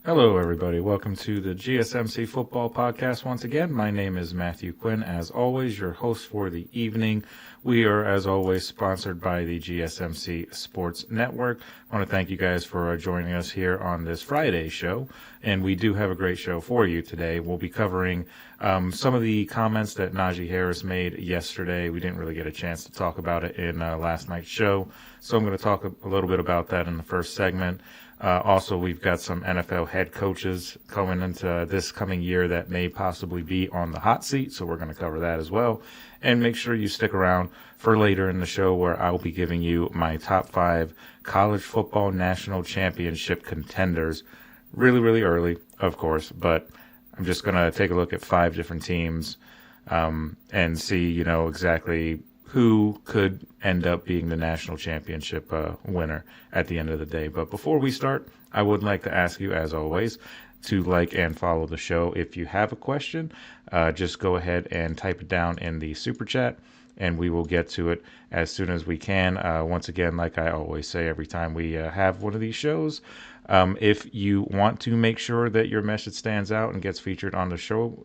Hello, everybody. Welcome to the GSMC Football Podcast once again. My name is Matthew Quinn. As always, your host for the evening. We are, as always, sponsored by the GSMC Sports Network. I want to thank you guys for joining us here on this Friday show. And we do have a great show for you today. We'll be covering some of the comments that Najee Harris made yesterday. We didn't really get a chance to talk about it in last night's show. So I'm going to talk a little bit about that in the first segment. Also, we've got some NFL head coaches coming into this coming year that may possibly be on the hot seat, so we're going to cover that as well. And make sure you stick around for later in the show where I'll be giving you my top 5 college football national championship contenders. Really, really early, of course, but I'm just going to take a look at 5 different teams and see, exactly who could end up being the national championship winner at the end of the day. But before we start, I would like to ask you, as always, to like and follow the show. If you have a question, just go ahead and type it down in the super chat, and we will get to it as soon as we can. Once again, like I always say every time we have one of these shows, if you want to make sure that your message stands out and gets featured on the show,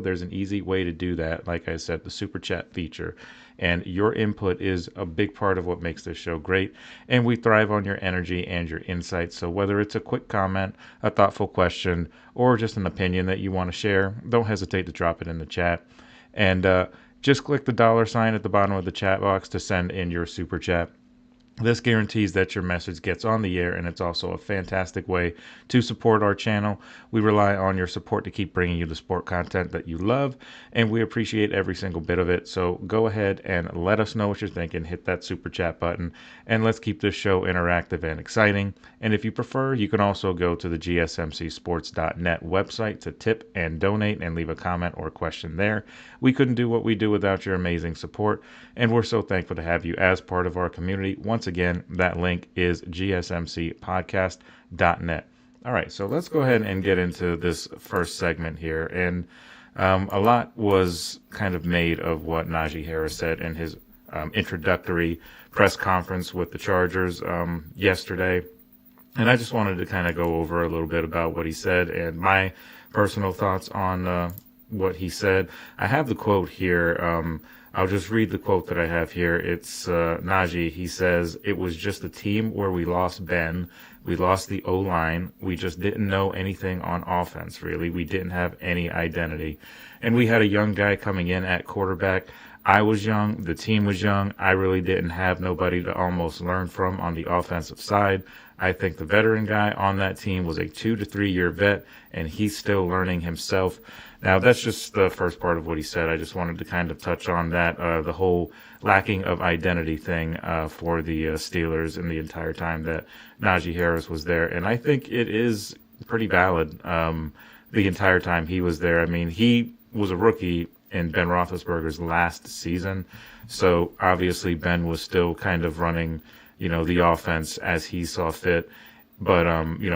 there's an easy way to do that. Like I said, the super chat feature. And your input is a big part of what makes this show great. And we thrive on your energy and your insights. So whether it's a quick comment, a thoughtful question, or just an opinion that you want to share, don't hesitate to drop it in the chat. And just click the $ at the bottom of the chat box to send in your super chat. This guarantees that your message gets on the air, and it's also a fantastic way to support our channel. We rely on your support to keep bringing you the sport content that you love, and we appreciate every single bit of it. So go ahead and let us know what you're thinking. Hit that super chat button, and let's keep this show interactive and exciting. And if you prefer, you can also go to the GSMCsports.net website to tip and donate and leave a comment or question there. We couldn't do what we do without your amazing support, and we're so thankful to have you as part of our community. Once again, that link is gsmcpodcast.net. All right, so let's go ahead and get into this first segment here. And a lot was kind of made of what Najee Harris said in his introductory press conference with the Chargers yesterday. And I just wanted to kind of go over a little bit about what he said and my personal thoughts on what he said. I have the quote here. I'll just read the quote that I have here. It's Najee. He says, "It was just a team where we lost Ben. We lost the O-line. We just didn't know anything on offense, really. We didn't have any identity. And we had a young guy coming in at quarterback. I was young. The team was young. I really didn't have nobody to almost learn from on the offensive side. I think the veteran guy on that team was a 2 to 3 year vet, and he's still learning himself." Now, that's just the first part of what he said. I just wanted to kind of touch on that, the whole lacking of identity thing for the Steelers in the entire time that Najee Harris was there. And I think it is pretty valid the entire time he was there. I mean, he was a rookie in Ben Roethlisberger's last season. So obviously Ben was still kind of running, the offense as he saw fit. But,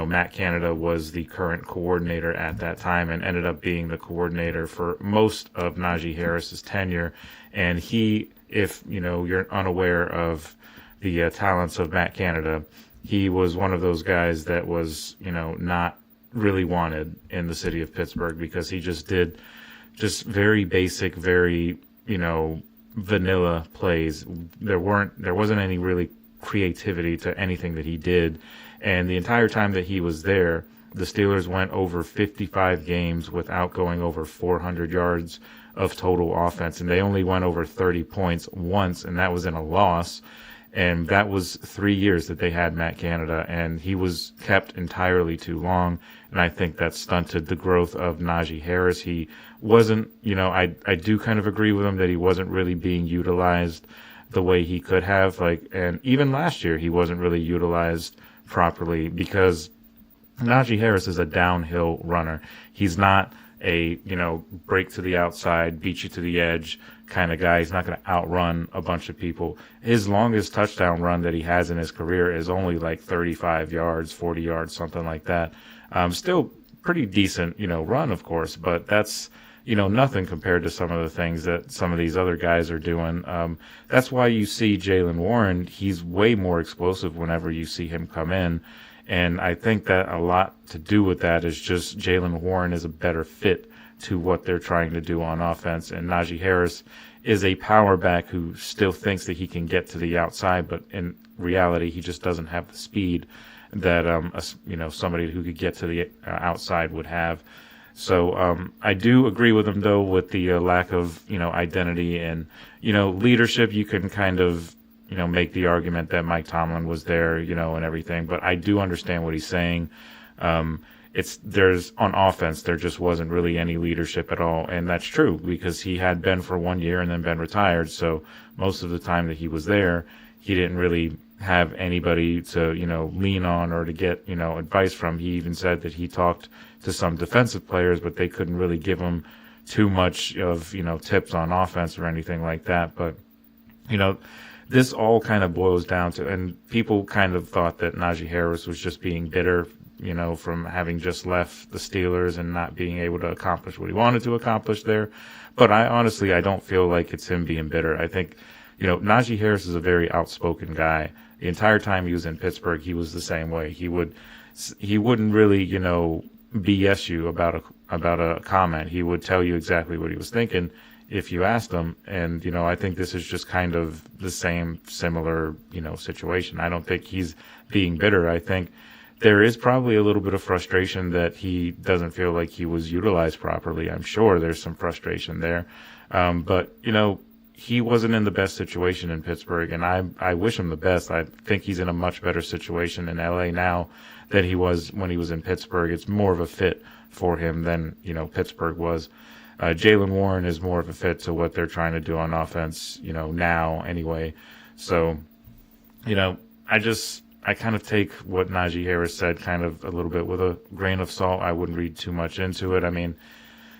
Matt Canada was the current coordinator at that time and ended up being the coordinator for most of Najee Harris's tenure. And he, if, you're unaware of the talents of Matt Canada, he was one of those guys that was, not really wanted in the city of Pittsburgh because he just did just very basic, very, vanilla plays. There wasn't any really creativity to anything that he did. And the entire time that he was there, the Steelers went over 55 games without going over 400 yards of total offense. And they only went over 30 points once, and that was in a loss. And that was 3 years that they had Matt Canada, and he was kept entirely too long. And I think that stunted the growth of Najee Harris. He wasn't, I do kind of agree with him that he wasn't really being utilized the way he could have. And even last year, he wasn't really utilized properly because Najee Harris is a downhill runner. He's not a, break to the outside, beat you to the edge kind of guy. He's not going to outrun a bunch of people. His longest touchdown run that he has in his career is only like 35 yards, 40 yards, something like that. Still pretty decent, run, of course, but that's, nothing compared to some of the things that some of these other guys are doing. That's why you see Jaylen Warren. He's way more explosive whenever you see him come in. And I think that a lot to do with that is just Jaylen Warren is a better fit to what they're trying to do on offense. And Najee Harris is a power back who still thinks that he can get to the outside, but in reality, he just doesn't have the speed that, somebody who could get to the outside would have. So I do agree with him, though, with the lack of, identity and, leadership. You can kind of, make the argument that Mike Tomlin was there, and everything. But I do understand what he's saying. There's on offense, there just wasn't really any leadership at all. And that's true because he had been for 1 year and then been retired. So most of the time that he was there, he didn't really have anybody to, lean on or to get, advice from. He even said that he talked to some defensive players, but they couldn't really give him too much of, tips on offense or anything like that. But, this all kind of boils down to, and people kind of thought that Najee Harris was just being bitter, from having just left the Steelers and not being able to accomplish what he wanted to accomplish there. But I don't feel like it's him being bitter. I think, Najee Harris is a very outspoken guy. The entire time he was in Pittsburgh, he was the same way. He wouldn't really, BS you about a comment. He would tell you exactly what he was thinking if you asked him. And, I think this is just kind of the similar, situation. I don't think he's being bitter. I think there is probably a little bit of frustration that he doesn't feel like he was utilized properly. I'm sure there's some frustration there. But, he wasn't in the best situation in Pittsburgh, and I wish him the best. I think he's in a much better situation in LA now than he was when he was in Pittsburgh. It's more of a fit for him than, Pittsburgh was. Jaylen Warren is more of a fit to what they're trying to do on offense, now anyway. So, I kind of take what Najee Harris said kind of a little bit with a grain of salt. I wouldn't read too much into it. I mean,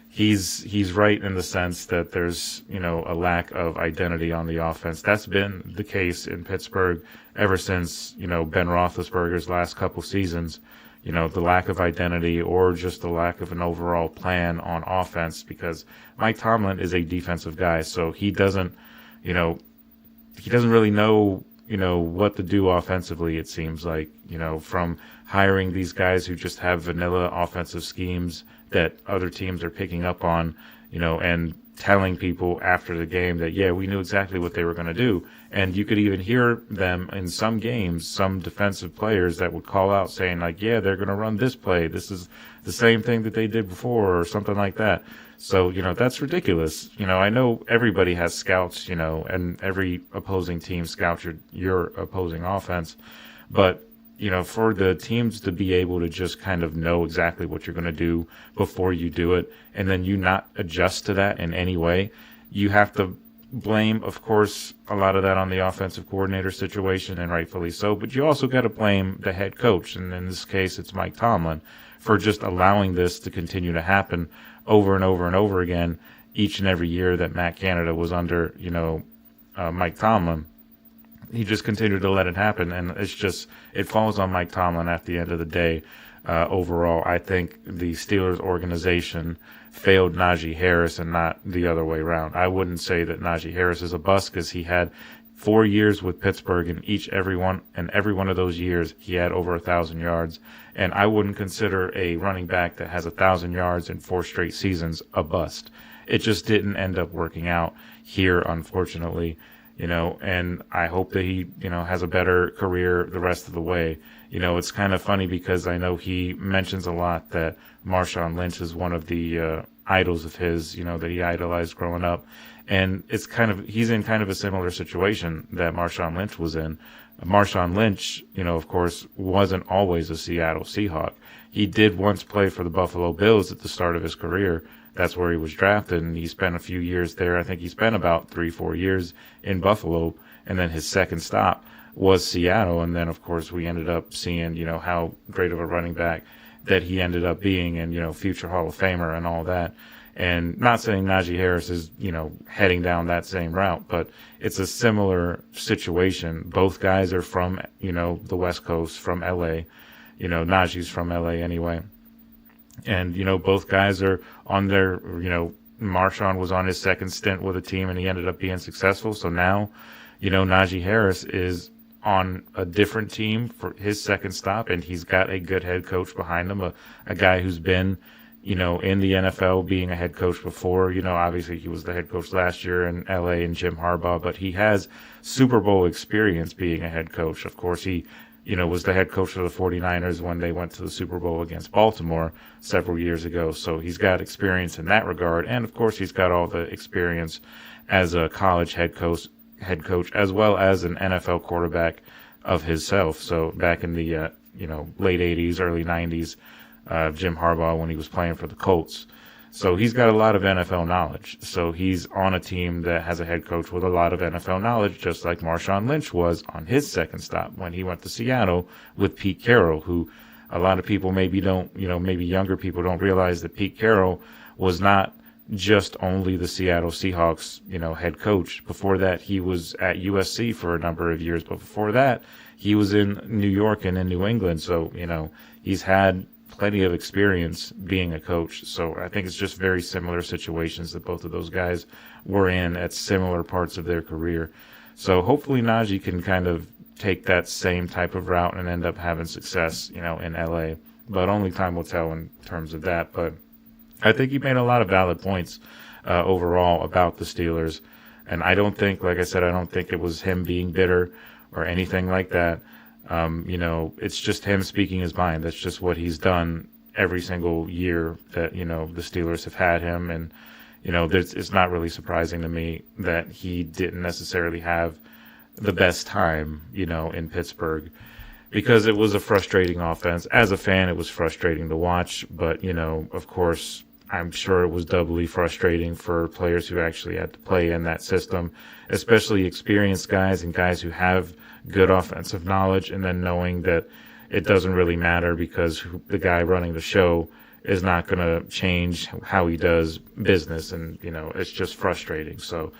he's right in the sense that there's, a lack of identity on the offense. That's been the case in Pittsburgh ever since, Ben Roethlisberger's last couple seasons. The lack of identity or just the lack of an overall plan on offense, because Mike Tomlin is a defensive guy, so he doesn't really know, what to do offensively, it seems like, from hiring these guys who just have vanilla offensive schemes that other teams are picking up on, and telling people after the game that, yeah, we knew exactly what they were going to do. And you could even hear them in some games, some defensive players that would call out saying like, yeah, they're going to run this play. This is the same thing that they did before or something like that. So, that's ridiculous. I know everybody has scouts, and every opposing team scouts your opposing offense. But, for the teams to be able to just kind of know exactly what you're going to do before you do it, and then you not adjust to that in any way, you have to blame, of course, a lot of that on the offensive coordinator situation, and rightfully so, but you also got to blame the head coach, and in this case, it's Mike Tomlin, for just allowing this to continue to happen over and over and over again each and every year that Matt Canada was under, Mike Tomlin. He just continued to let it happen, and it falls on Mike Tomlin at the end of the day. Overall, I think the Steelers organization failed Najee Harris and not the other way around. I wouldn't say that Najee Harris is a bust because he had 4 years with Pittsburgh, and every one of those years he had over 1,000 yards. And I wouldn't consider a running back that has 1,000 yards in 4 straight seasons a bust. It just didn't end up working out here, unfortunately. And I hope that he, has a better career the rest of the way. It's kind of funny because I know he mentions a lot that Marshawn Lynch is one of the idols of his, that he idolized growing up. And he's in kind of a similar situation that Marshawn Lynch was in. Marshawn Lynch, of course, wasn't always a Seattle Seahawk. He did once play for the Buffalo Bills at the start of his career. That's where he was drafted, and he spent a few years there. I think he spent about 3-4 years in Buffalo, and then his second stop was Seattle. And then, of course, we ended up seeing, how great of a running back that he ended up being, and, future Hall of Famer and all that. And not saying Najee Harris is, heading down that same route, but it's a similar situation. Both guys are from, the West Coast, from LA. Najee's from LA anyway. And, both guys are on their, Marshawn was on his second stint with a team and he ended up being successful. So now, Najee Harris is on a different team for his second stop, and he's got a good head coach behind him, a guy who's been, in the NFL, being a head coach before. Obviously he was the head coach last year in LA and Jim Harbaugh, but he has Super Bowl experience being a head coach. Of course, he, was the head coach of the 49ers when they went to the Super Bowl against Baltimore several years ago. So he's got experience in that regard. And of course, he's got all the experience as a college head coach, as well as an NFL quarterback of himself. So back in the, late 80s, early 90s, Jim Harbaugh, when he was playing for the Colts. So he's got a lot of NFL knowledge. So he's on a team that has a head coach with a lot of NFL knowledge, just like Marshawn Lynch was on his second stop when he went to Seattle with Pete Carroll, who a lot of people maybe younger people don't realize that Pete Carroll was not just only the Seattle Seahawks, head coach. Before that, he was at USC for a number of years, but before that, he was in New York and in New England. So, he's had plenty of experience being a coach. So I think it's just very similar situations that both of those guys were in at similar parts of their career. So hopefully Najee can kind of take that same type of route and end up having success, in LA. But only time will tell in terms of that. But I think he made a lot of valid points overall about the Steelers. And I don't think, like I said, I don't think it was him being bitter or anything like that. It's just him speaking his mind. That's just what he's done every single year that, the Steelers have had him. And, it's not really surprising to me that he didn't necessarily have the best time, in Pittsburgh, because it was a frustrating offense. As a fan, it was frustrating to watch. But, of course, I'm sure it was doubly frustrating for players who actually had to play in that system, especially experienced guys and guys who have good offensive knowledge, and then knowing that it doesn't really matter because the guy running the show is not going to change how he does business. And, it's just frustrating. So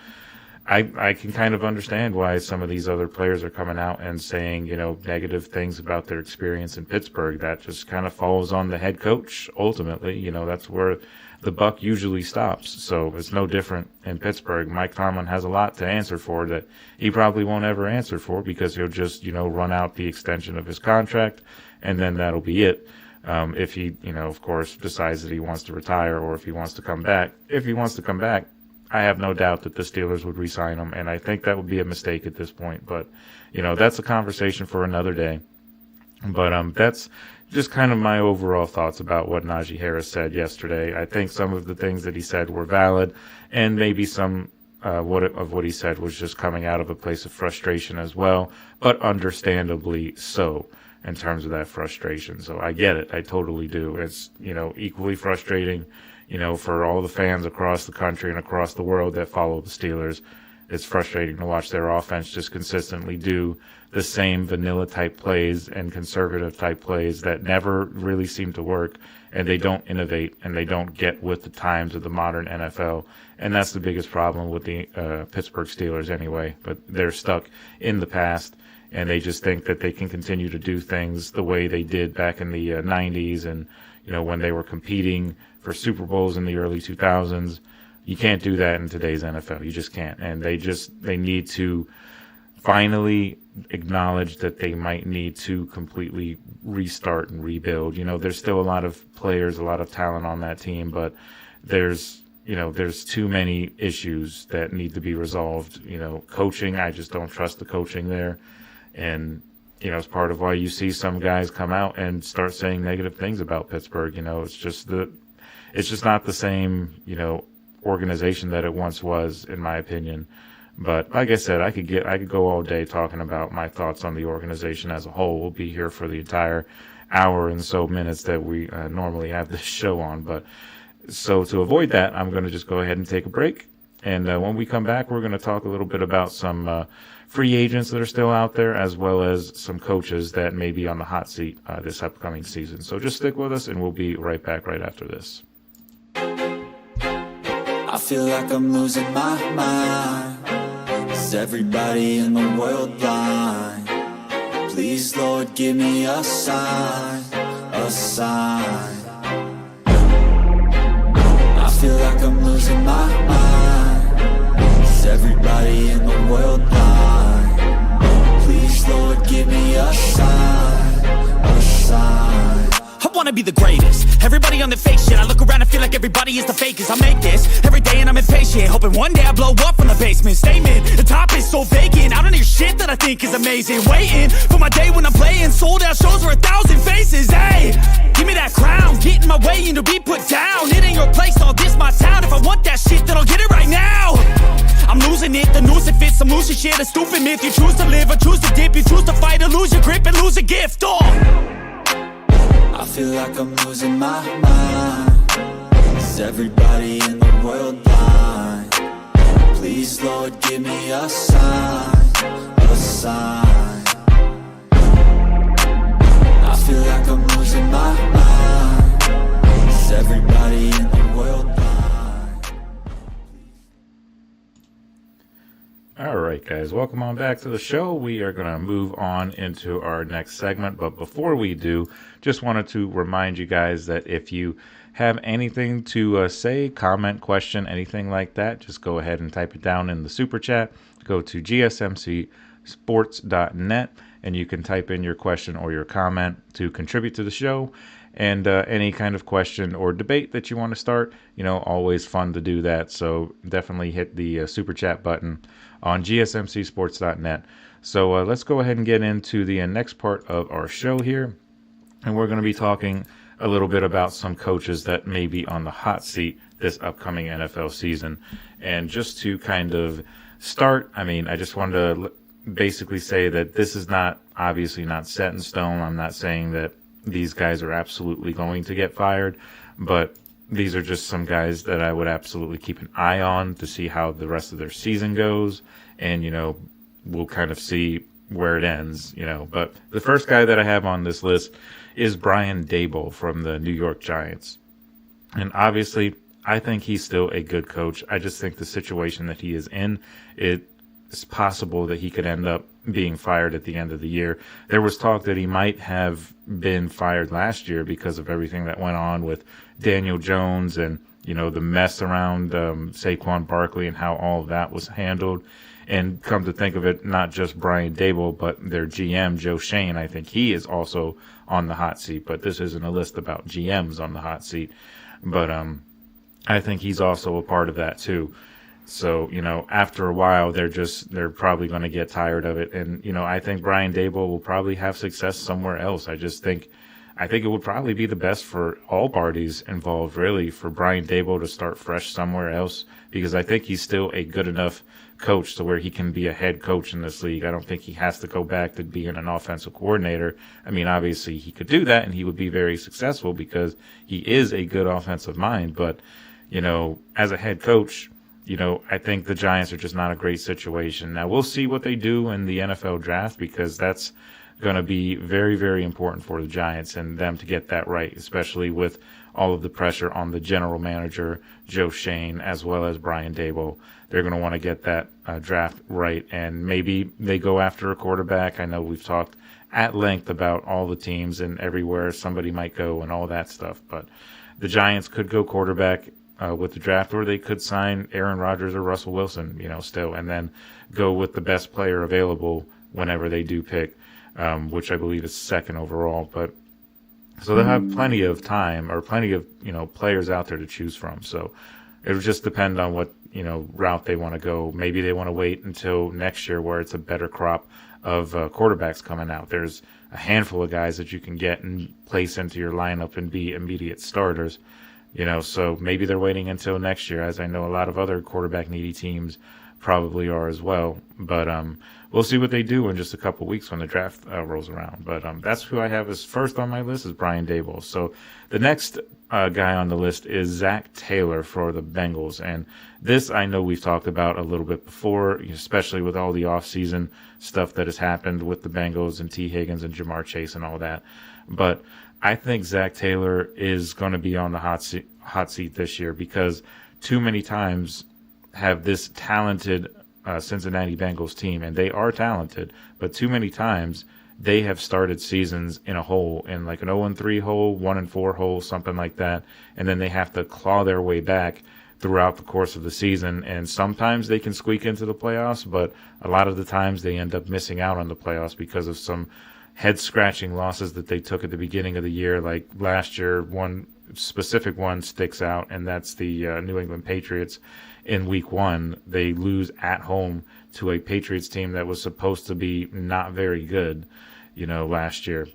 I can kind of understand why some of these other players are coming out and saying, negative things about their experience in Pittsburgh. That just kind of falls on the head coach. Ultimately, that's where the buck usually stops. So it's no different in Pittsburgh. Mike Tomlin has a lot to answer for that he probably won't ever answer for, because he'll just, run out the extension of his contract, and then that'll be it. If he, of course, decides that he wants to retire, or if he wants to come back. If he wants to come back, I have no doubt that the Steelers would re-sign him, and I think that would be a mistake at this point. But, that's a conversation for another day. But that's just kind of my overall thoughts about what Najee Harris said yesterday. I think some of the things that he said were valid, and maybe some of what he said was just coming out of a place of frustration as well, but understandably so in terms of that frustration. So I get it. I totally do. It's, equally frustrating, for all the fans across the country and across the world that follow the Steelers. It's frustrating to watch their offense just consistently do the same vanilla type plays and conservative type plays that never really seem to work, and they don't innovate and they don't get with the times of the modern NFL. And that's the biggest problem with the Pittsburgh Steelers anyway. But they're stuck in the past, and they just think that they can continue to do things the way they did back in the 90s and, when they were competing for Super Bowls in the early 2000s. You can't do that in today's NFL. You just can't. And they need to finally acknowledge that they might need to completely restart and rebuild. There's still a lot of players, a lot of talent on that team, but there's too many issues that need to be resolved. Coaching, I just don't trust the coaching there. And, it's part of why you see some guys come out and start saying negative things about Pittsburgh. It's just not the same, organization that it once was, in my opinion. But like I said, I could go all day talking about my thoughts on the organization as a whole. We'll be here for the entire hour and so minutes that we normally have this show on. But so to avoid that, I'm going to just go ahead and take a break. And when we come back, we're going to talk a little bit about some free agents that are still out there, as well as some coaches that may be on the hot seat this upcoming season. So just stick with us, and we'll be right back right after this. I feel like I'm losing my mind. Is everybody in the world blind? Please, Lord, give me a sign, a sign. I feel like I'm losing my mind. Is everybody in the world blind? Please, Lord, wanna be the greatest. Everybody on the fake shit. I look around and feel like everybody is the fakest. I make this every day and I'm impatient, hoping one day I blow up from the basement. Statement, the top is so vacant. I don't hear shit that I think is amazing. Waiting for my day when I'm playing sold out shows for 1,000 faces. Hey, give me that crown, get in my way and to be put down. It ain't your place, all this my town. If I want that shit, then I'll get it right now. I'm losing it, the noose it fits. I'm losing shit, a stupid myth. You choose to live or choose to dip. You choose to fight or lose your grip and lose a gift. I feel like I'm losing my mind. Is everybody in the world blind? Please, Lord, give me a sign, a sign. I feel like I'm losing my mind. Is everybody in the world blind? All right, guys, welcome on back to the show. We are going to move on into our next segment. But before we do, just wanted to remind you guys that if you have anything to say, comment, question, anything like that, just go ahead and type it down in the super chat. Go to GSMCsports.net and you can type in your question or your comment to contribute to the show. And any kind of question or debate that you want to start, always fun to do that. So definitely hit the super chat button on GSMCsports.net. So let's go ahead and get into the next part of our show here. And we're going to be talking a little bit about some coaches that may be on the hot seat this upcoming NFL season. And just to kind of start, I just wanted to basically say that this is obviously not set in stone. I'm not saying that these guys are absolutely going to get fired, but these are just some guys that I would absolutely keep an eye on to see how the rest of their season goes. And, we'll kind of see where it ends, But the first guy that I have on this list is Brian Daboll from the New York Giants. And obviously, I think he's still a good coach. I just think the situation that he is in, it's possible that he could end up being fired at the end of the year. There was talk that he might have been fired last year because of everything that went on with Daniel Jones and, the mess around Saquon Barkley and how all of that was handled. And come to think of it, not just Brian Daboll, but their GM, Joe Shane, I think he is also on the hot seat. But this isn't a list about GMs on the hot seat. But I think he's also a part of that too. So, after a while, they're probably going to get tired of it. And, I think Brian Daboll will probably have success somewhere else. I think it would probably be the best for all parties involved, really, for Brian Daboll to start fresh somewhere else, because I think he's still a good enough coach to where he can be a head coach in this league. I don't think he has to go back to being an offensive coordinator. Obviously he could do that and he would be very successful because he is a good offensive mind. But, as a head coach, I think the Giants are just not a great situation. Now, we'll see what they do in the NFL draft because that's going to be very, very important for the Giants and them to get that right, especially with all of the pressure on the general manager, Joe Shane, as well as Brian Daboll. They're going to want to get that draft right, and maybe they go after a quarterback. I know we've talked at length about all the teams and everywhere somebody might go and all that stuff, but the Giants could go quarterback with the draft, or they could sign Aaron Rodgers or Russell Wilson, still, and then go with the best player available whenever they do pick, which I believe is second overall. But so they'll have plenty of time or plenty of, players out there to choose from. So it would just depend on what, route they want to go. Maybe they want to wait until next year where it's a better crop of quarterbacks coming out. There's a handful of guys that you can get and place into your lineup and be immediate starters. So maybe they're waiting until next year, as I know a lot of other quarterback needy teams probably are as well. But we'll see what they do in just a couple weeks when the draft rolls around. But that's who I have as first on my list is Brian Daboll. So the next guy on the list is Zach Taylor for the Bengals. And this I know we've talked about a little bit before, especially with all the offseason stuff that has happened with the Bengals and T. Higgins and Jamar Chase and all that. But I think Zach Taylor is going to be on the hot seat this year because too many times have this talented Cincinnati Bengals team, and they are talented, but too many times they have started seasons in a hole, in like an 0-3 hole, 1-4 hole, something like that, and then they have to claw their way back throughout the course of the season, and sometimes they can squeak into the playoffs, but a lot of the times they end up missing out on the playoffs because of some head-scratching losses that they took at the beginning of the year. Like last year, one specific one sticks out, and that's the New England Patriots. In week 1, they lose at home to a Patriots team that was supposed to be not very good, last year.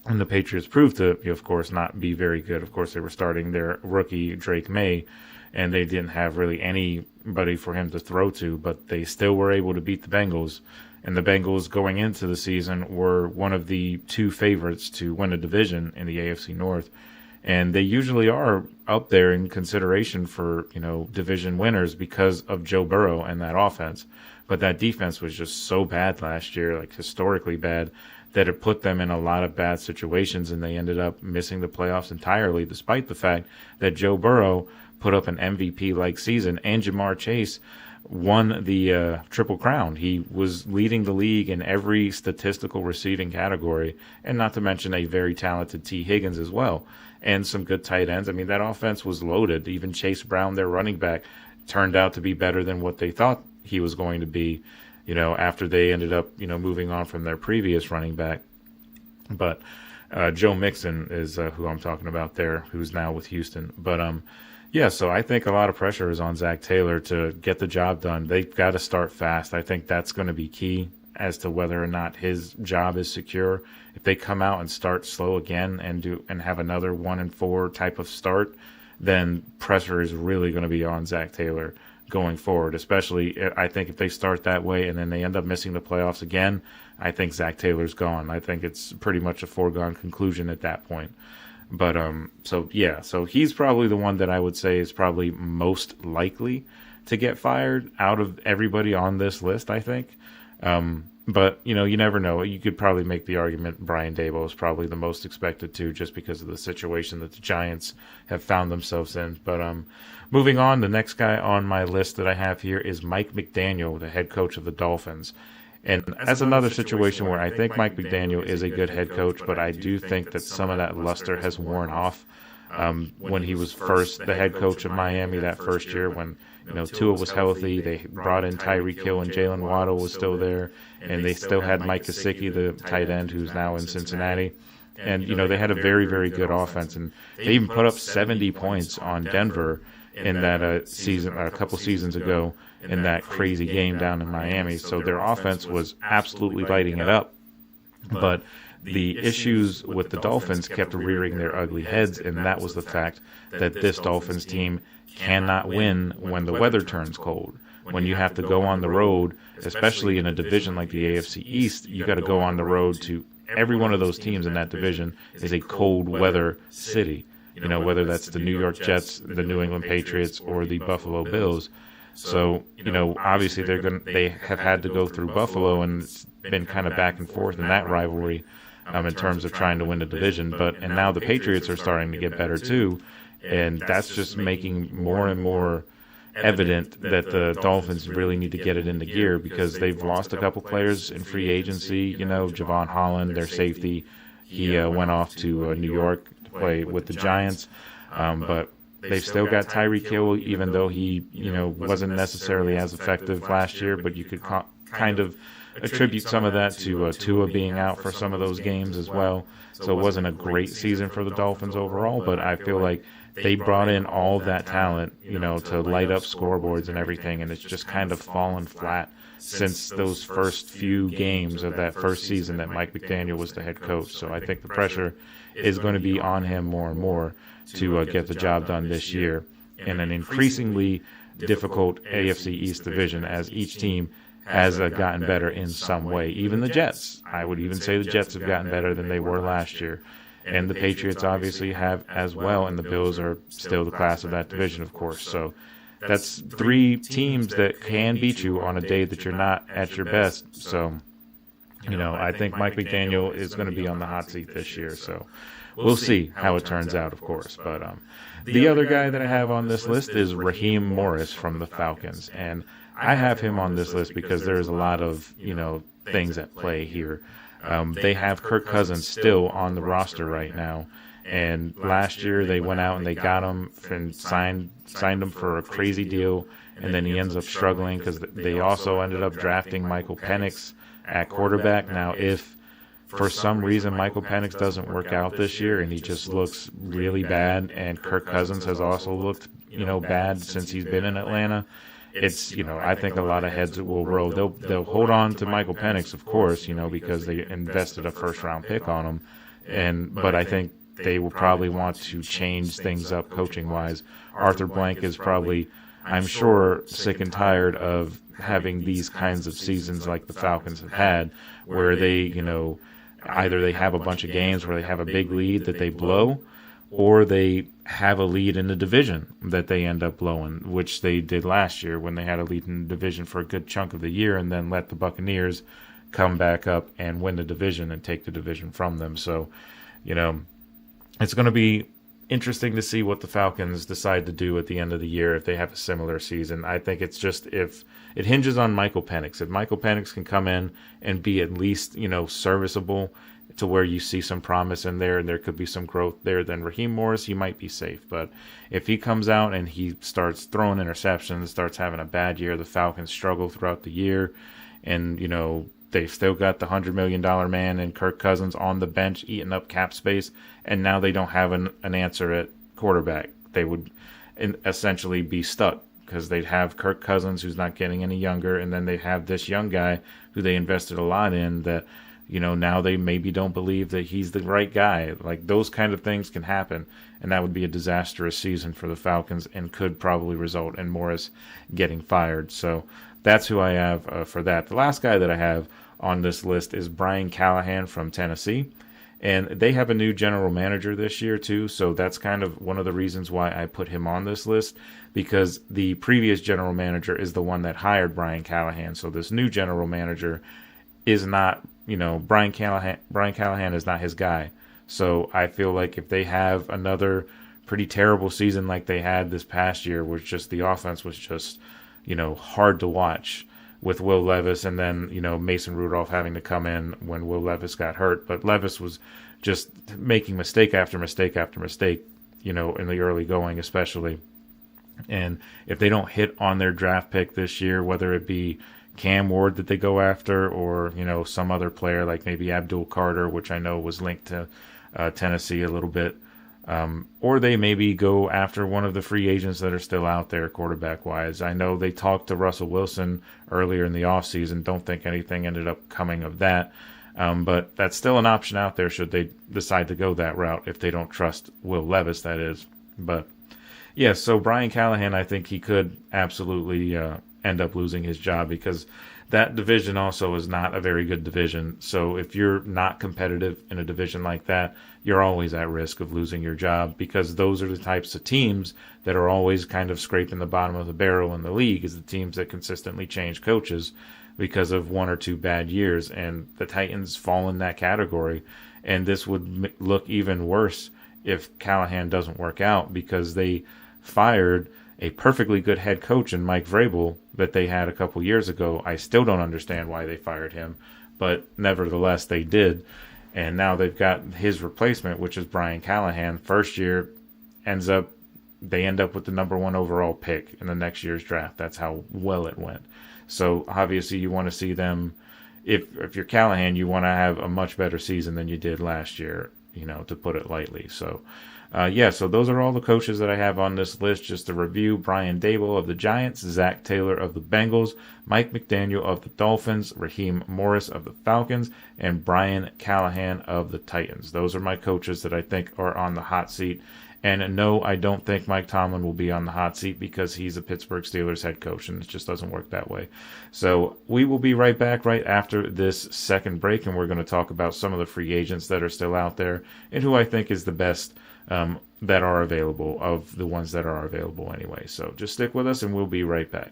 And the Patriots proved to, of course, not be very good. Of course, they were starting their rookie Drake May, and they didn't have really anybody for him to throw to, but they still were able to beat the Bengals. And the Bengals going into the season were one of the 2 favorites to win a division in the AFC North. And they usually are up there in consideration for, division winners because of Joe Burrow and that offense. But that defense was just so bad last year, like historically bad, that it put them in a lot of bad situations, and they ended up missing the playoffs entirely, despite the fact that Joe Burrow put up an MVP-like season, and Jamar Chase won the Triple Crown. He was leading the league in every statistical receiving category, and not to mention a very talented T. Higgins as well, and some good tight ends. I mean, that offense was loaded. Even Chase Brown, their running back, turned out to be better than what they thought he was going to be, after they ended up, moving on from their previous running back. But Joe Mixon is who I'm talking about there, who's now with Houston. But, so I think a lot of pressure is on Zach Taylor to get the job done. They've got to start fast. I think that's going to be key as to whether or not his job is secure. If they come out and start slow again and have another 1-4 type of start, then pressure is really going to be on Zach Taylor going forward. Especially, I think if they start that way and then they end up missing the playoffs again, I think Zach Taylor's gone. I think it's pretty much a foregone conclusion at that point. But so he's probably the one that I would say is probably most likely to get fired out of everybody on this list, I think. But, you never know. You could probably make the argument Brian Daboll is probably the most expected to, just because of the situation that the Giants have found themselves in. But moving on, the next guy on my list that I have here is Mike McDaniel, the head coach of the Dolphins. And that's another situation where I think Mike McDaniel is a good head coach, but I do think that some of that luster has worn off. When he was first the head coach of Miami that first year, when Tua was healthy, they brought in Tyreek Hill and Jalen Waddle was still there, and they still had Mike Gesicki, the tight end, who's now in Cincinnati. And they had a very, very good offense, and they even put up 70 points on Denver in that season, a couple seasons ago, in that crazy game down in Miami. So their offense was absolutely lighting it up, but the issues with the Dolphins kept rearing their ugly heads, and that was the fact that this Dolphins team cannot win when the weather turns cold. When you have to go on the road, especially in a division like the AFC East, you got to go on the road to every one of those teams in that division is a cold weather city. Whether that's the New York Jets, the New England Patriots, or the Buffalo Bills. So, obviously they have had to go through Buffalo, and it's been kind of back and forth in that rivalry. In terms of trying to win the division, and now the Patriots are starting to get better too, and that's just making more and more evident that the Dolphins really need to get it into gear, because they've lost a couple players in free agency. Javon Holland, their safety, he went off to New York to play with the Giants, but they've still got Tyreek Hill, even though he wasn't necessarily as effective last year, but you could kind of attribute some of that to Tua being out for some of those games as well. So it wasn't a great season for the Dolphins overall, but I feel like they brought in all of that talent, to light up scoreboards and everything, and it's just kind of fallen flat since those first few games of that first season that Mike McDaniel was the head coach. So I think the pressure is going to be on him more and more to get the job done this year in an increasingly difficult AFC East division, as each team has gotten better in some way. Even the Jets. I would even say the Jets have gotten better than they were last year. And the Patriots obviously have as well, and the Bills are still the class of that division, of course. So that's 3 teams that can beat you on a day that you're not at your best. So, I think Mike McDaniel is going to be on the hot seat this year. So we'll see how it turns out, of course. But the other guy that I have on this list is Raheem Morris from the Falcons. And I have him on this list because there's a lot of, things at play here. They have Kirk Cousins still on the roster right now. And last year they went out and they got him and signed him for a crazy deal. And then he ends up struggling because they also ended up drafting Michael Penix at quarterback. Now, if for some reason Michael Penix doesn't work out this year and he just looks really bad, and Kirk Cousins has also looked, bad since he's been in Atlanta, it's, I think a lot of heads will roll. They'll hold on to Michael Penix, of course, because they invested a first-round pick on him, but I think they will probably want to change things up coaching-wise. Arthur Blank is probably, I'm sure, sick and tired of having these kinds of seasons like the Falcons have had, where they, either they have a bunch of games where they have a big lead that they blow, or they have a lead in the division that they end up blowing, which they did last year when they had a lead in the division for a good chunk of the year and then let the Buccaneers come back up and win the division and take the division from them. So, it's going to be interesting to see what the Falcons decide to do at the end of the year if they have a similar season. I think it's just, if it hinges on Michael Penix. If Michael Penix can come in and be at least, serviceable to where you see some promise in there and there could be some growth there, then Raheem Morris, he might be safe. But if he comes out and he starts throwing interceptions, starts having a bad year, the Falcons struggle throughout the year, and, they've still got the $100 million man and Kirk Cousins on the bench eating up cap space, and now they don't have an answer at quarterback. They would essentially be stuck because they'd have Kirk Cousins, who's not getting any younger, and then they have this young guy who they invested a lot in that, now they maybe don't believe that he's the right guy. Like, those kind of things can happen, and that would be a disastrous season for the Falcons and could probably result in Morris getting fired. So that's who I have for that. The last guy that I have on this list is Brian Callahan from Tennessee, and they have a new general manager this year too, so that's kind of one of the reasons why I put him on this list, because the previous general manager is the one that hired Brian Callahan. So this new general manager is not, Brian Callahan is not his guy. So I feel like if they have another pretty terrible season like they had this past year, where just the offense was just, hard to watch, with Will Levis, and then, Mason Rudolph having to come in when Will Levis got hurt. But Levis was just making mistake after mistake after mistake, in the early going especially. And if they don't hit on their draft pick this year, whether it be Cam Ward that they go after, or, some other player like maybe Abdul Carter, which I know was linked to Tennessee a little bit, or they maybe go after one of the free agents that are still out there quarterback-wise. I know they talked to Russell Wilson earlier in the offseason. Don't think anything ended up coming of that. But that's still an option out there should they decide to go that route, if they don't trust Will Levis, that is. But, yeah, so Brian Callahan, I think he could absolutely end up losing his job, because that division also is not a very good division. So if you're not competitive in a division like that, you're always at risk of losing your job, because those are the types of teams that are always kind of scraping the bottom of the barrel in the league, is the teams that consistently change coaches because of one or two bad years. And the Titans fall in that category. And this would look even worse if Callahan doesn't work out, because they fired a perfectly good head coach in Mike Vrabel that they had a couple years ago. I still don't understand why they fired him, but nevertheless they did. And now they've got his replacement, which is Brian Callahan. First year they end up with the number 1 overall pick in the next year's draft. That's how well it went. So obviously you want to see them, if you're Callahan, you want to have a much better season than you did last year, to put it lightly. So so those are all the coaches that I have on this list. Just to review: Brian Daboll of the Giants, Zach Taylor of the Bengals, Mike McDaniel of the Dolphins, Raheem Morris of the Falcons, and Brian Callahan of the Titans. Those are my coaches that I think are on the hot seat. And no, I don't think Mike Tomlin will be on the hot seat, because he's a Pittsburgh Steelers head coach, and it just doesn't work that way. So we will be right back right after this second break, and we're going to talk about some of the free agents that are still out there and who I think is the best that are available, of the ones that are available anyway. So just stick with us, and we'll be right back.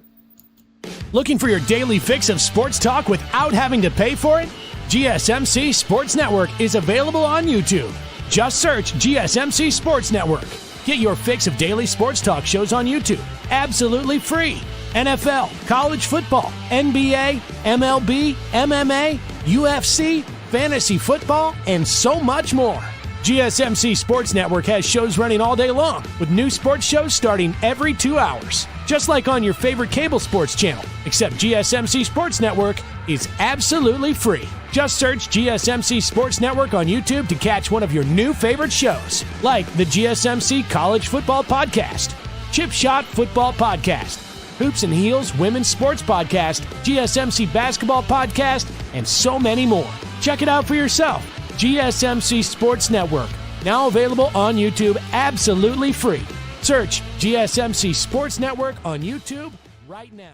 Looking for your daily fix of sports talk without having to pay for it? GSMC Sports Network is available on YouTube. Just search GSMC Sports Network. Get your fix of daily sports talk shows on YouTube, absolutely free. NFL, college football, NBA, MLB, MMA, UFC, fantasy football, and so much more. GSMC Sports Network has shows running all day long, with new sports shows starting every 2 hours. Just like on your favorite cable sports channel, except GSMC Sports Network is absolutely free. Just search GSMC Sports Network on YouTube to catch one of your new favorite shows, like the GSMC College Football Podcast, Chip Shot Football Podcast, Hoops and Heels Women's Sports Podcast, GSMC Basketball Podcast, and so many more. Check it out for yourself. GSMC Sports Network, now available on YouTube absolutely free. Search GSMC Sports Network on YouTube right now.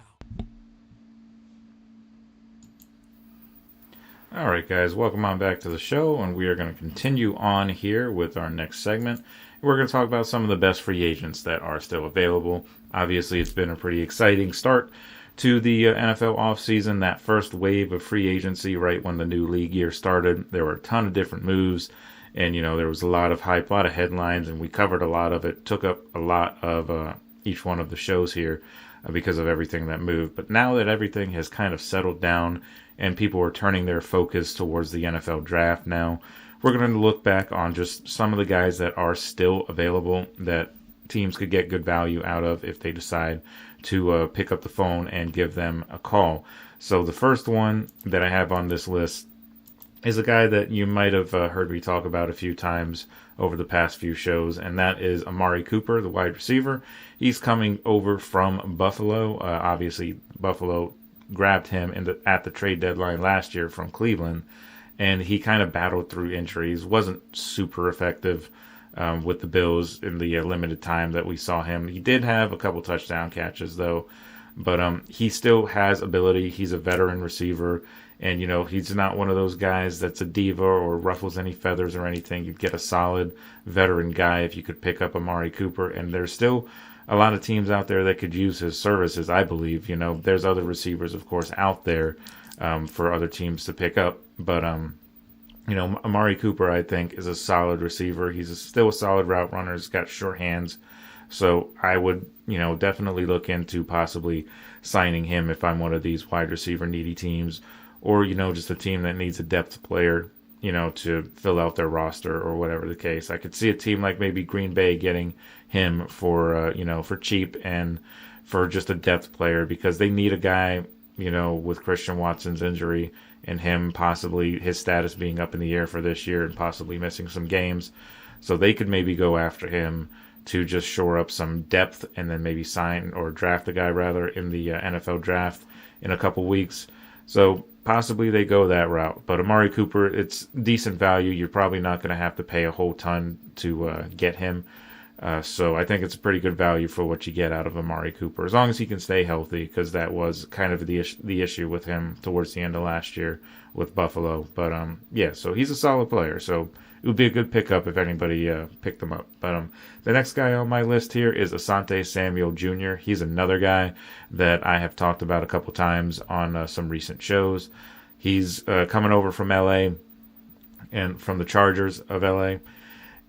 All right, guys, welcome on back to the show, and we are going to continue on here with our next segment. We're going to talk about some of the best free agents that are still available. Obviously, it's been a pretty exciting start to the NFL offseason. That first wave of free agency right when the new league year started, there were a ton of different moves, and there was a lot of hype, a lot of headlines, and we covered a lot of it. Took up a lot of each one of the shows here because of everything that moved. But now that everything has kind of settled down and people are turning their focus towards the NFL draft now, we're going to look back on just some of the guys that are still available that teams could get good value out of if they decide to pick up the phone and give them a call. So the first one that I have on this list is a guy that you might have heard me talk about a few times over the past few shows, and that is Amari Cooper, the wide receiver. He's coming over from Buffalo. Obviously, Buffalo grabbed him at the trade deadline last year from Cleveland, and he kind of battled through injuries, wasn't super effective with the Bills in the limited time that we saw him. He did have a couple touchdown catches, though, but he still has ability. He's a veteran receiver, and, he's not one of those guys that's a diva or ruffles any feathers or anything. You'd get a solid veteran guy if you could pick up Amari Cooper, and there's still a lot of teams out there that could use his services, I believe. There's other receivers, of course, out there for other teams to pick up, but Amari Cooper, I think, is a solid receiver. He's still a solid route runner. He's got short hands. So I would, definitely look into possibly signing him if I'm one of these wide receiver needy teams, or, just a team that needs a depth player, to fill out their roster or whatever the case. I could see a team like maybe Green Bay getting him for, for cheap and for just a depth player, because they need a guy, with Christian Watson's injury and him possibly his status being up in the air for this year and possibly missing some games. So they could maybe go after him to just shore up some depth and then maybe sign or draft a guy rather in the NFL draft in a couple weeks. So possibly they go that route. But Amari Cooper, it's decent value. You're probably not going to have to pay a whole ton to get him. So I think it's a pretty good value for what you get out of Amari Cooper, as long as he can stay healthy, because that was kind of the issue with him towards the end of last year with Buffalo. But so he's a solid player. So it would be a good pickup if anybody picked him up. But the next guy on my list here is Asante Samuel Jr. He's another guy that I have talked about a couple times on some recent shows. He's coming over from LA and from the Chargers of LA.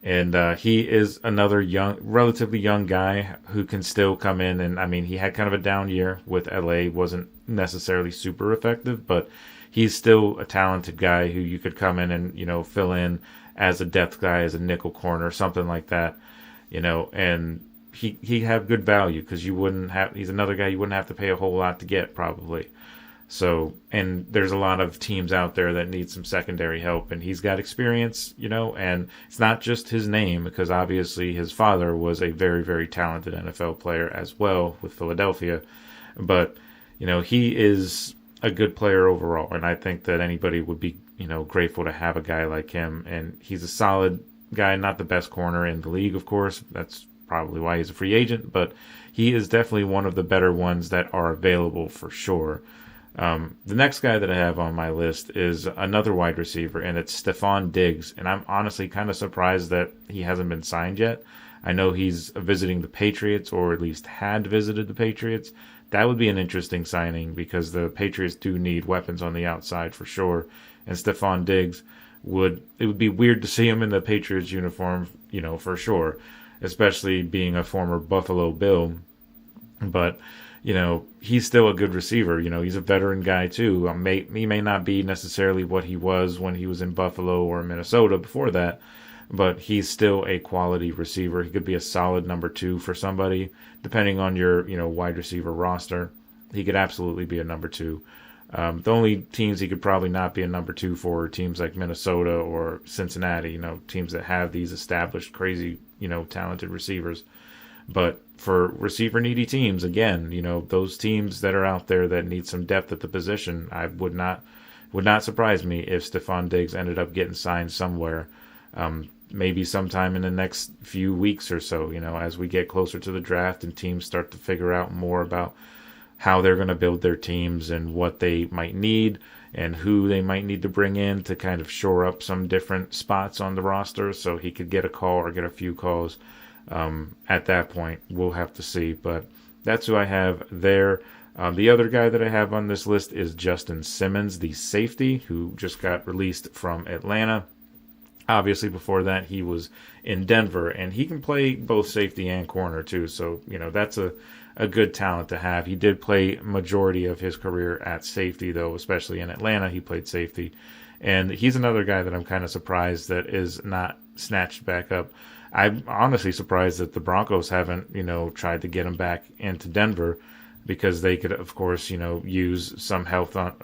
And he is another relatively young guy who can still come in. And, he had kind of a down year with LA. Wasn't necessarily super effective, but he's still a talented guy who you could come in and, fill in as a depth guy, as a nickel corner, something like that, and he have good value because he's another guy you wouldn't have to pay a whole lot to get probably. So, and there's a lot of teams out there that need some secondary help, and he's got experience, and it's not just his name, because obviously his father was a very, very talented NFL player as well with Philadelphia. But, he is a good player overall, and I think that anybody would be, grateful to have a guy like him. And he's a solid guy, not the best corner in the league, of course. That's probably why he's a free agent, but he is definitely one of the better ones that are available for sure. The next guy that I have on my list is another wide receiver, and it's Stephon Diggs. And I'm honestly kind of surprised that he hasn't been signed yet. I know he's visiting the Patriots, or at least had visited the Patriots. That would be an interesting signing, because the Patriots do need weapons on the outside for sure. And Stephon Diggs it would be weird to see him in the Patriots uniform, for sure, especially being a former Buffalo Bill. But he's still a good receiver. He's a veteran guy too. He may not be necessarily what he was when he was in Buffalo or Minnesota before that, but he's still a quality receiver. He could be a solid number 2 for somebody, depending on your, wide receiver roster. He could absolutely be a number 2. The only teams he could probably not be a number 2 for are teams like Minnesota or Cincinnati, teams that have these established, crazy, talented receivers. But for receiver needy teams, again, those teams that are out there that need some depth at the position, I would not surprise me if Stephon Diggs ended up getting signed somewhere, maybe sometime in the next few weeks or so, as we get closer to the draft and teams start to figure out more about how they're going to build their teams and what they might need and who they might need to bring in to kind of shore up some different spots on the roster so he could get a call or get a few calls. At that point, we'll have to see. But that's who I have there. The other guy that I have on this list is Justin Simmons, the safety, who just got released from Atlanta. Obviously, before that, he was in Denver, and he can play both safety and corner, too. So, that's a good talent to have. He did play majority of his career at safety, though, especially in Atlanta. He played safety. And he's another guy that I'm kind of surprised that is not snatched back up. I'm honestly surprised that the Broncos haven't, tried to get him back into Denver, because they could, of course, use some help on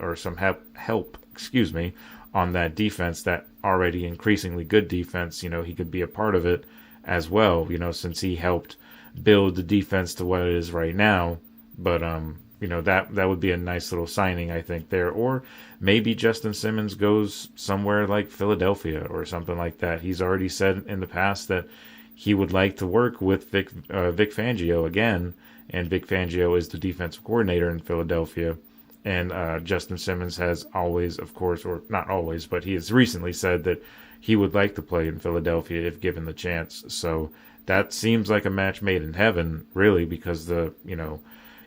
that defense, that already increasingly good defense. He could be a part of it as well, since he helped build the defense to what it is right now. But, that would be a nice little signing, I think, there. Or maybe Justin Simmons goes somewhere like Philadelphia or something like that. He's already said in the past that he would like to work with Vic Fangio again, and Vic Fangio is the defensive coordinator in Philadelphia. And Justin Simmons has always, of course, or not always, but he has recently said that he would like to play in Philadelphia if given the chance. So that seems like a match made in heaven, really, because the,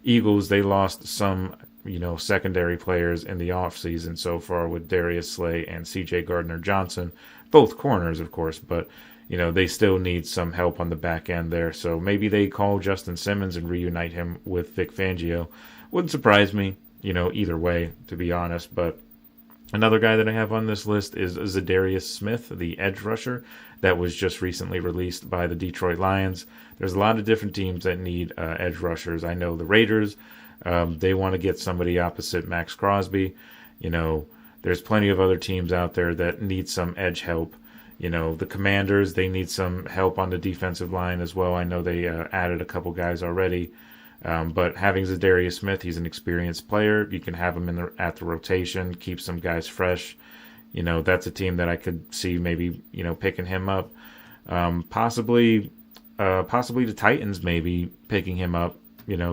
Eagles, they lost some, secondary players in the offseason so far with Darius Slay and C.J. Gardner-Johnson, both corners, of course, but, they still need some help on the back end there. So maybe they call Justin Simmons and reunite him with Vic Fangio. Wouldn't surprise me, either way, to be honest. But another guy that I have on this list is Zadarius Smith, the edge rusher that was just recently released by the Detroit Lions. There's a lot of different teams that need edge rushers. I know the Raiders, they want to get somebody opposite Max Crosby. There's plenty of other teams out there that need some edge help. The Commanders, they need some help on the defensive line as well. I know they added a couple guys already. But having Zadarius Smith, he's an experienced player. You can have him at the rotation, keep some guys fresh. That's a team that I could see maybe, picking him up. Possibly the Titans maybe picking him up,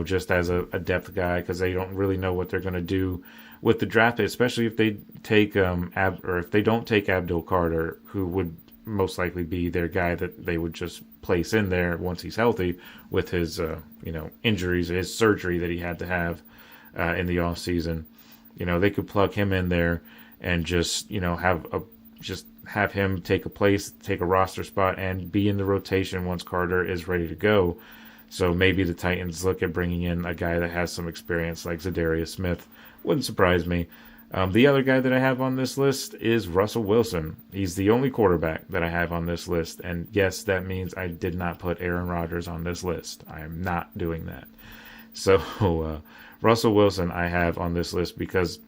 just as a depth guy, because they don't really know what they're going to do with the draft, especially if they take if they don't take Abdul Carter, who would most likely be their guy that they would just place in there once he's healthy with his injuries, his surgery that he had to have in the off season. They could plug him in there and just have him take a roster spot and be in the rotation once Carter is ready to go. So maybe the Titans look at bringing in a guy that has some experience like Zadarius Smith. Wouldn't surprise me. The other guy that I have on this list is Russell Wilson. He's the only quarterback that I have on this list. And yes, that means I did not put Aaron Rodgers on this list. I am not doing that. So Russell Wilson I have on this list because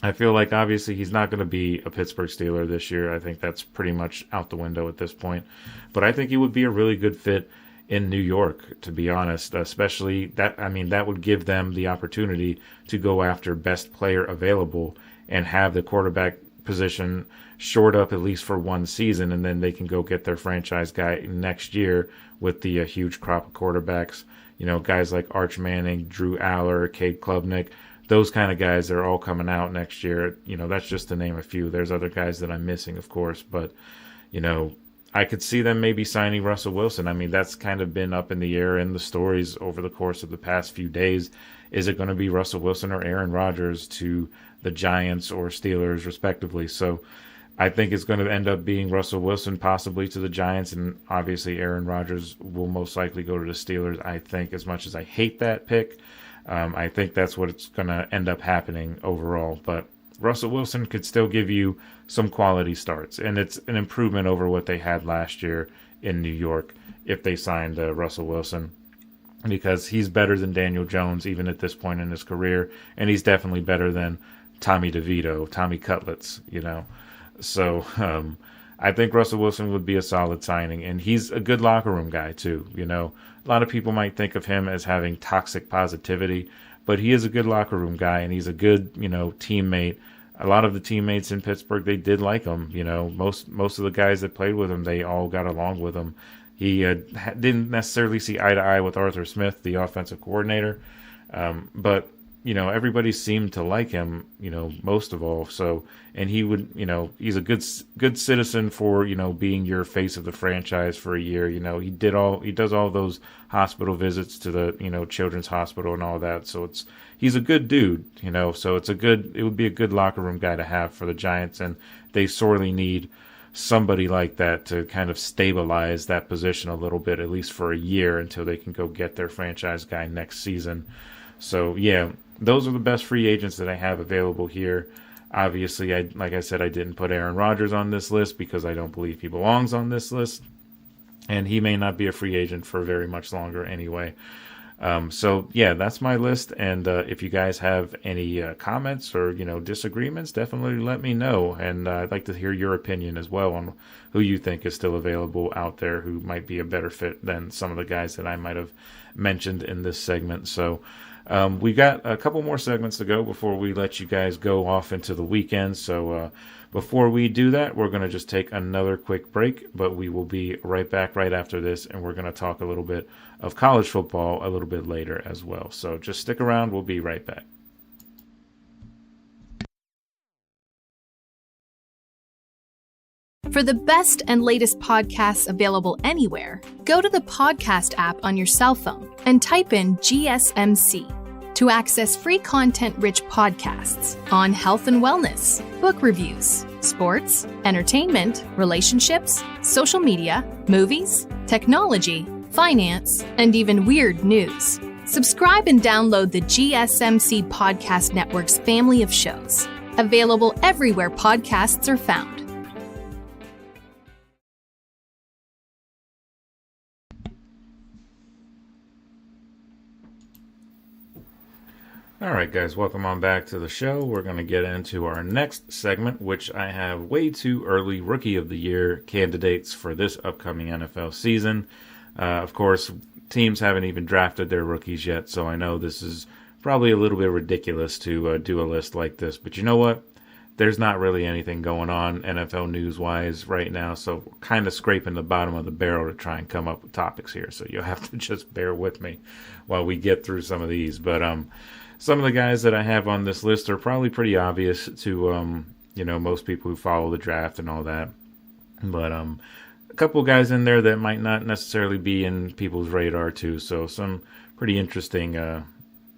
I feel like obviously he's not going to be a Pittsburgh Steeler this year. I think that's pretty much out the window at this point. But I think he would be a really good fit in New York, to be honest, especially that would give them the opportunity to go after best player available and have the quarterback position shored up at least for one season, and then they can go get their franchise guy next year with the huge crop of quarterbacks. Guys like Arch Manning, Drew Aller, Cade Klubnik, those kind of guys are all coming out next year. That's just to name a few. There's other guys that I'm missing, of course, but, I could see them maybe signing Russell Wilson. That's kind of been up in the air in the stories over the course of the past few days. Is it going to be Russell Wilson or Aaron Rodgers to the Giants or Steelers, respectively? So I think it's going to end up being Russell Wilson possibly to the Giants, and obviously Aaron Rodgers will most likely go to the Steelers, I think, as much as I hate that pick. I think that's what it's going to end up happening overall. But Russell Wilson could still give you some quality starts, and it's an improvement over what they had last year in New York if they signed Russell Wilson, because he's better than Daniel Jones even at this point in his career, and he's definitely better than Tommy DeVito, Tommy Cutlets, So I think Russell Wilson would be a solid signing, and he's a good locker room guy too. A lot of people might think of him as having toxic positivity, but he is a good locker room guy, and he's a good, teammate. A lot of the teammates in Pittsburgh, they did like him. Most of the guys that played with him, they all got along with him. He didn't necessarily see eye to eye with Arthur Smith, the offensive coordinator, but everybody seemed to like him, most of all. So, and he would, he's a good citizen for, being your face of the franchise for a year. He does all those hospital visits to the, children's hospital and all that. So he's a good dude, so it would be a good locker room guy to have for the Giants. And they sorely need somebody like that to kind of stabilize that position a little bit, at least for a year, until they can go get their franchise guy next season. So, yeah, those are the best free agents that I have available here. Obviously, like I said, I didn't put Aaron Rodgers on this list because I don't believe he belongs on this list. And he may not be a free agent for very much longer anyway. So, yeah, that's my list. And if you guys have any comments or, disagreements, definitely let me know. And I'd like to hear your opinion as well on who you think is still available out there who might be a better fit than some of the guys that I might have mentioned in this segment. So we got a couple more segments to go before we let you guys go off into the weekend. So before we do that, we're going to just take another quick break, but we will be right back right after this, and we're going to talk a little bit of college football a little bit later as well. So just stick around. We'll be right back. For the best and latest podcasts available anywhere, go to the podcast app on your cell phone and type in GSMC to access free content-rich podcasts on health and wellness, book reviews, sports, entertainment, relationships, social media, movies, technology, finance, and even weird news. Subscribe and download the GSMC Podcast Network's family of shows, available everywhere podcasts are found. All right, guys, welcome on back to the show. We're going to get into our next segment, which I have way too early Rookie of the Year candidates for this upcoming NFL season. Of course, teams haven't even drafted their rookies yet, so I know this is probably a little bit ridiculous to do a list like this. But you know what? There's not really anything going on NFL news-wise right now, so we're kind of scraping the bottom of the barrel to try and come up with topics here. So you'll have to just bear with me while we get through some of these. But some of the guys that I have on this list are probably pretty obvious to, most people who follow the draft and all that. But a couple guys in there that might not necessarily be in people's radar too. So some pretty interesting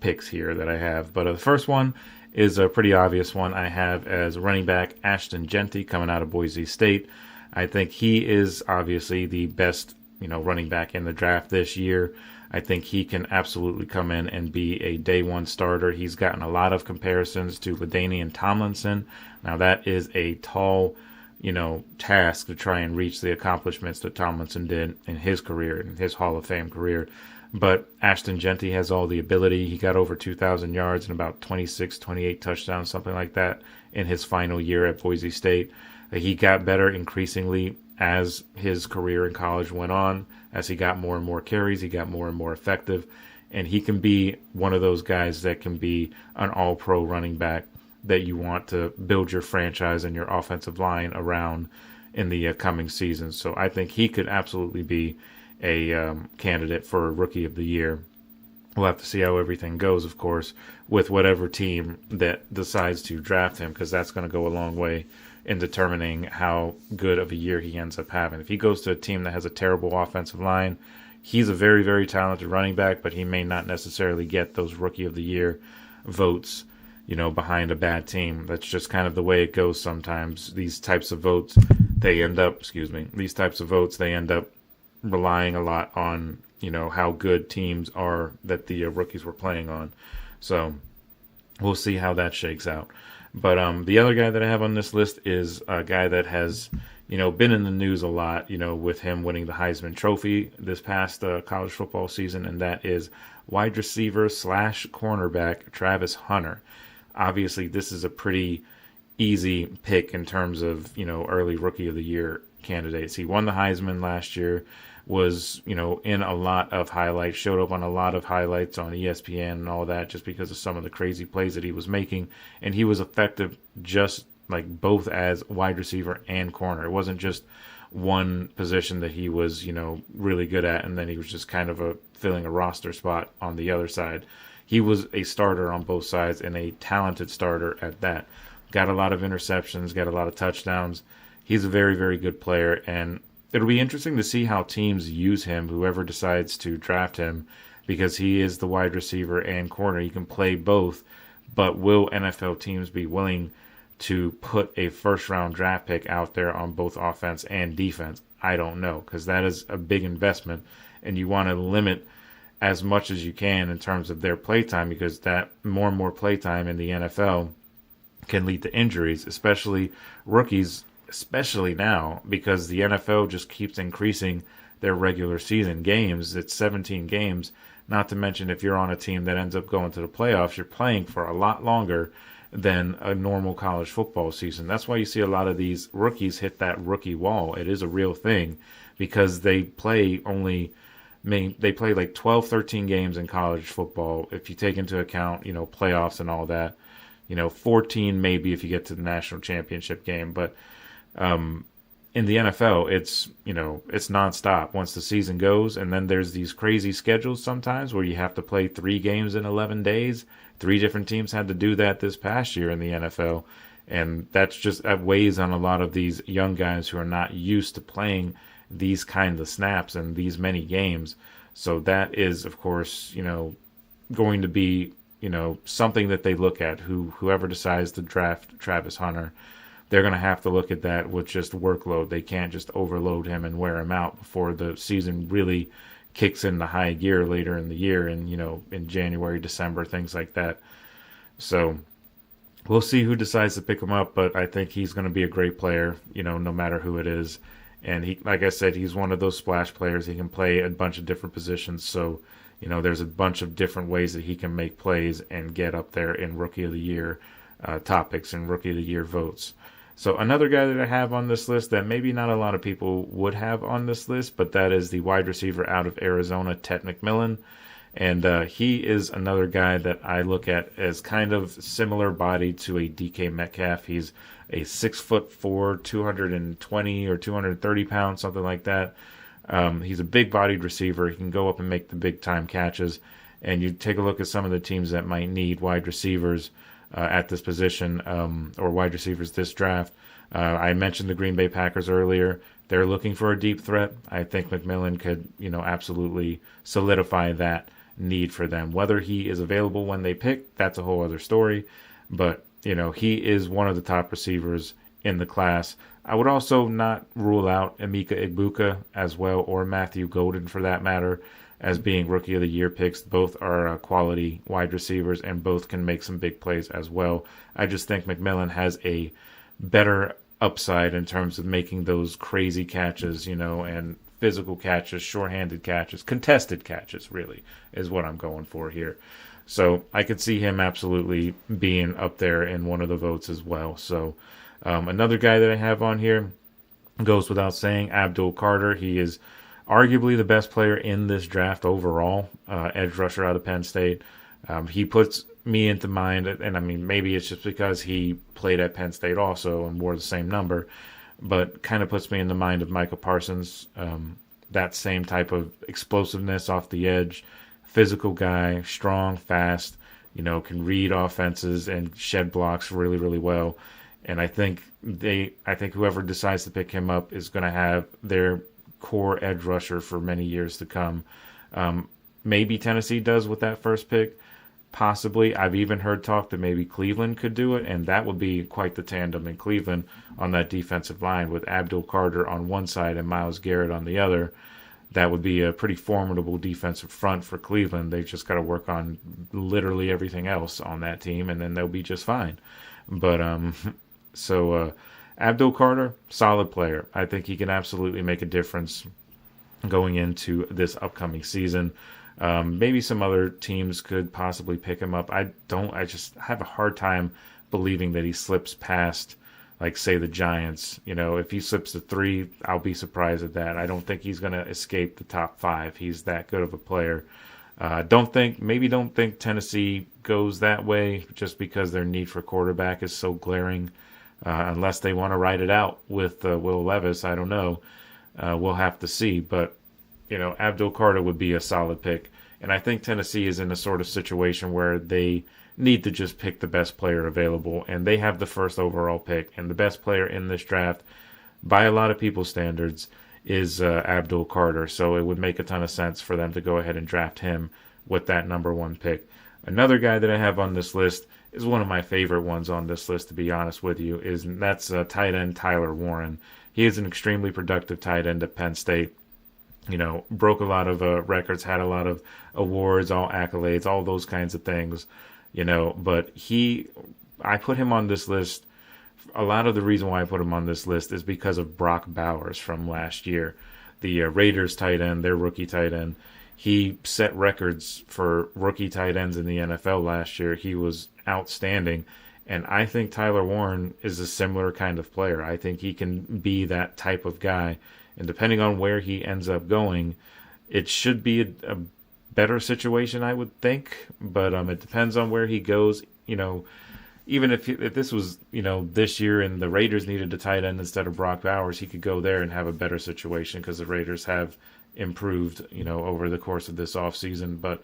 picks here that I have. But the first one is a pretty obvious one. I have as running back Ashton Jeanty coming out of Boise State. I think he is obviously the best, running back in the draft this year. I think he can absolutely come in and be a day one starter. He's gotten a lot of comparisons to LaDainian Tomlinson. Now that is a tall, task to try and reach the accomplishments that Tomlinson did in his career, in his Hall of Fame career. But Ashton Jeanty has all the ability. He got over 2,000 yards and about 26, 28 touchdowns, something like that, in his final year at Boise State. He got better increasingly as his career in college went on. As he got more and more carries, he got more and more effective. And he can be one of those guys that can be an all-pro running back that you want to build your franchise and your offensive line around in the coming season. So I think he could absolutely be a candidate for Rookie of the Year. We'll have to see how everything goes, of course, with whatever team that decides to draft him, because that's going to go a long way in determining how good of a year he ends up having. If he goes to a team that has a terrible offensive line, he's a very, very talented running back, but he may not necessarily get those Rookie of the Year votes, behind a bad team. That's just kind of the way it goes sometimes. These types of votes, they end up relying a lot on, how good teams are that the rookies were playing on. So we'll see how that shakes out. But the other guy that I have on this list is a guy that has, been in the news a lot, with him winning the Heisman Trophy this past college football season, and that is wide receiver / cornerback Travis Hunter. Obviously, this is a pretty easy pick in terms of, early Rookie of the Year candidates. He won the Heisman last year, was, in a lot of highlights, showed up on a lot of highlights on ESPN and all that just because of some of the crazy plays that he was making. And he was effective just like both as wide receiver and corner. It wasn't just one position that he was, really good at, and then he was just kind of filling a roster spot on the other side. He was a starter on both sides and a talented starter at that. Got a lot of interceptions, got a lot of touchdowns. He's a very, very good player, and it'll be interesting to see how teams use him, whoever decides to draft him, because he is the wide receiver and corner. He can play both, but will NFL teams be willing to put a first-round draft pick out there on both offense and defense? I don't know, because that is a big investment, and you want to limit as much as you can in terms of their playtime, because that more and more playtime in the NFL can lead to injuries, especially rookies, especially now, because the NFL just keeps increasing their regular season games. It's 17 games, not to mention if you're on a team that ends up going to the playoffs, you're playing for a lot longer than a normal college football season. That's why you see a lot of these rookies hit that rookie wall. It is a real thing, because they play like 12, 13 games in college football. If you take into account, playoffs and all that, 14 maybe if you get to the national championship game. But in the NFL, it's nonstop once the season goes. And then there's these crazy schedules sometimes where you have to play 3 games in 11 days. 3 different teams had to do that this past year in the NFL. And that weighs on a lot of these young guys who are not used to playing these kind of snaps and these many games. So that is, of course, going to be, something that they look at. Whoever decides to draft Travis Hunter, they're going to have to look at that with just workload. They can't just overload him and wear him out before the season really kicks into high gear later in the year, and in January, December, things like that. So we'll see who decides to pick him up, but I think he's going to be a great player, no matter who it is. And he, like I said, he's one of those splash players. He can play a bunch of different positions. So, there's a bunch of different ways that he can make plays and get up there in Rookie of the Year topics and Rookie of the Year votes. So another guy that I have on this list that maybe not a lot of people would have on this list, but that is the wide receiver out of Arizona, Ted McMillan. And he is another guy that I look at as kind of similar body to a DK Metcalf. He's a 6'4", 220 or 230 pounds, something like that. He's a big-bodied receiver. He can go up and make the big-time catches. And you take a look at some of the teams that might need wide receivers at this position, or wide receivers this draft. I mentioned the Green Bay Packers earlier. They're looking for a deep threat. I think McMillan could, absolutely solidify that need for them. Whether he is available when they pick, that's a whole other story. But, he is one of the top receivers in the class. I would also not rule out Emeka Egbuka as well, or Matthew Golden for that matter, as being Rookie of the Year picks. Both are quality wide receivers, and both can make some big plays as well. I just think McMillan has a better upside in terms of making those crazy catches, and physical catches, shorthanded catches, contested catches, really, is what I'm going for here. So I could see him absolutely being up there in one of the votes as well. So another guy that I have on here goes without saying, Abdul Carter. He is arguably the best player in this draft overall, edge rusher out of Penn State. He puts me into mind, and I mean, maybe it's just because he played at Penn State also and wore the same number, but kind of puts me in the mind of Micah Parsons. That same type of explosiveness off the edge, physical guy, strong, fast, can read offenses and shed blocks really, really well. And I think whoever decides to pick him up is going to have their core edge rusher for many years to come. Maybe Tennessee does with that first pick. Possibly. I've even heard talk that maybe Cleveland could do it, and that would be quite the tandem in Cleveland on that defensive line with Abdul Carter on one side and Myles Garrett on the other. That would be a pretty formidable defensive front for Cleveland. They've just got to work on literally everything else on that team, and then they'll be just fine. But Abdul Carter, solid player. I think he can absolutely make a difference going into this upcoming season. Maybe some other teams could possibly pick him up. I just have a hard time believing that he slips past, like, say, the Giants. If he slips to 3, I'll be surprised at that. I don't think he's going to escape the top 5. He's that good of a player. Don't think Tennessee goes that way just because their need for quarterback is so glaring. Unless they want to ride it out with Will Levis, I don't know. We'll have to see. But, Abdul Carter would be a solid pick. And I think Tennessee is in a sort of situation where they need to just pick the best player available. And they have the first overall pick. And the best player in this draft, by a lot of people's standards, is Abdul Carter. So it would make a ton of sense for them to go ahead and draft him with that number 1 pick. Another guy that I have on this list is one of my favorite ones on this list, to be honest with you, that's tight end Tyler Warren. He is an extremely productive tight end at Penn State. Broke a lot of records, had a lot of awards, all accolades, all those kinds of things. But I put him on this list. A lot of the reason why I put him on this list is because of Brock Bowers from last year, the Raiders tight end, their rookie tight end. He set records for rookie tight ends in the NFL last year. He was outstanding. And I think Tyler Warren is a similar kind of player. I think he can be that type of guy. And depending on where he ends up going, it should be a better situation, I would think. But it depends on where he goes. Even if this was, this year and the Raiders needed a tight end instead of Brock Bowers, he could go there and have a better situation because the Raiders have improved, over the course of this offseason. But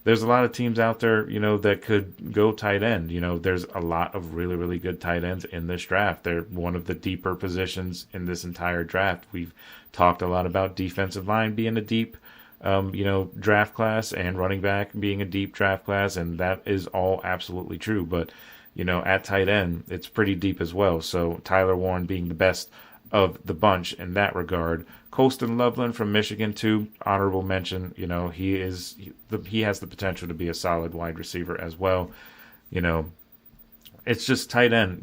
there's a lot of teams out there, that could go tight end. There's a lot of really, really good tight ends in this draft. They're one of the deeper positions in this entire draft. We've talked a lot about defensive line being a deep, draft class, and running back being a deep draft class, and that is all absolutely true. But, at tight end, it's pretty deep as well. So Tyler Warren being the best of the bunch in that regard. Colston Loveland from Michigan too, honorable mention. He has the potential to be a solid wide receiver as well. It's just tight end.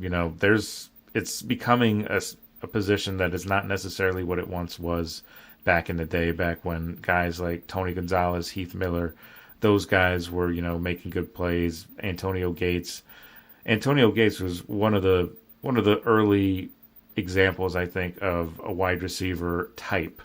It's becoming a position that is not necessarily what it once was back in the day, back when guys like Tony Gonzalez, Heath Miller, those guys were making good plays. Antonio Gates was one of the early examples, I think, of a wide receiver type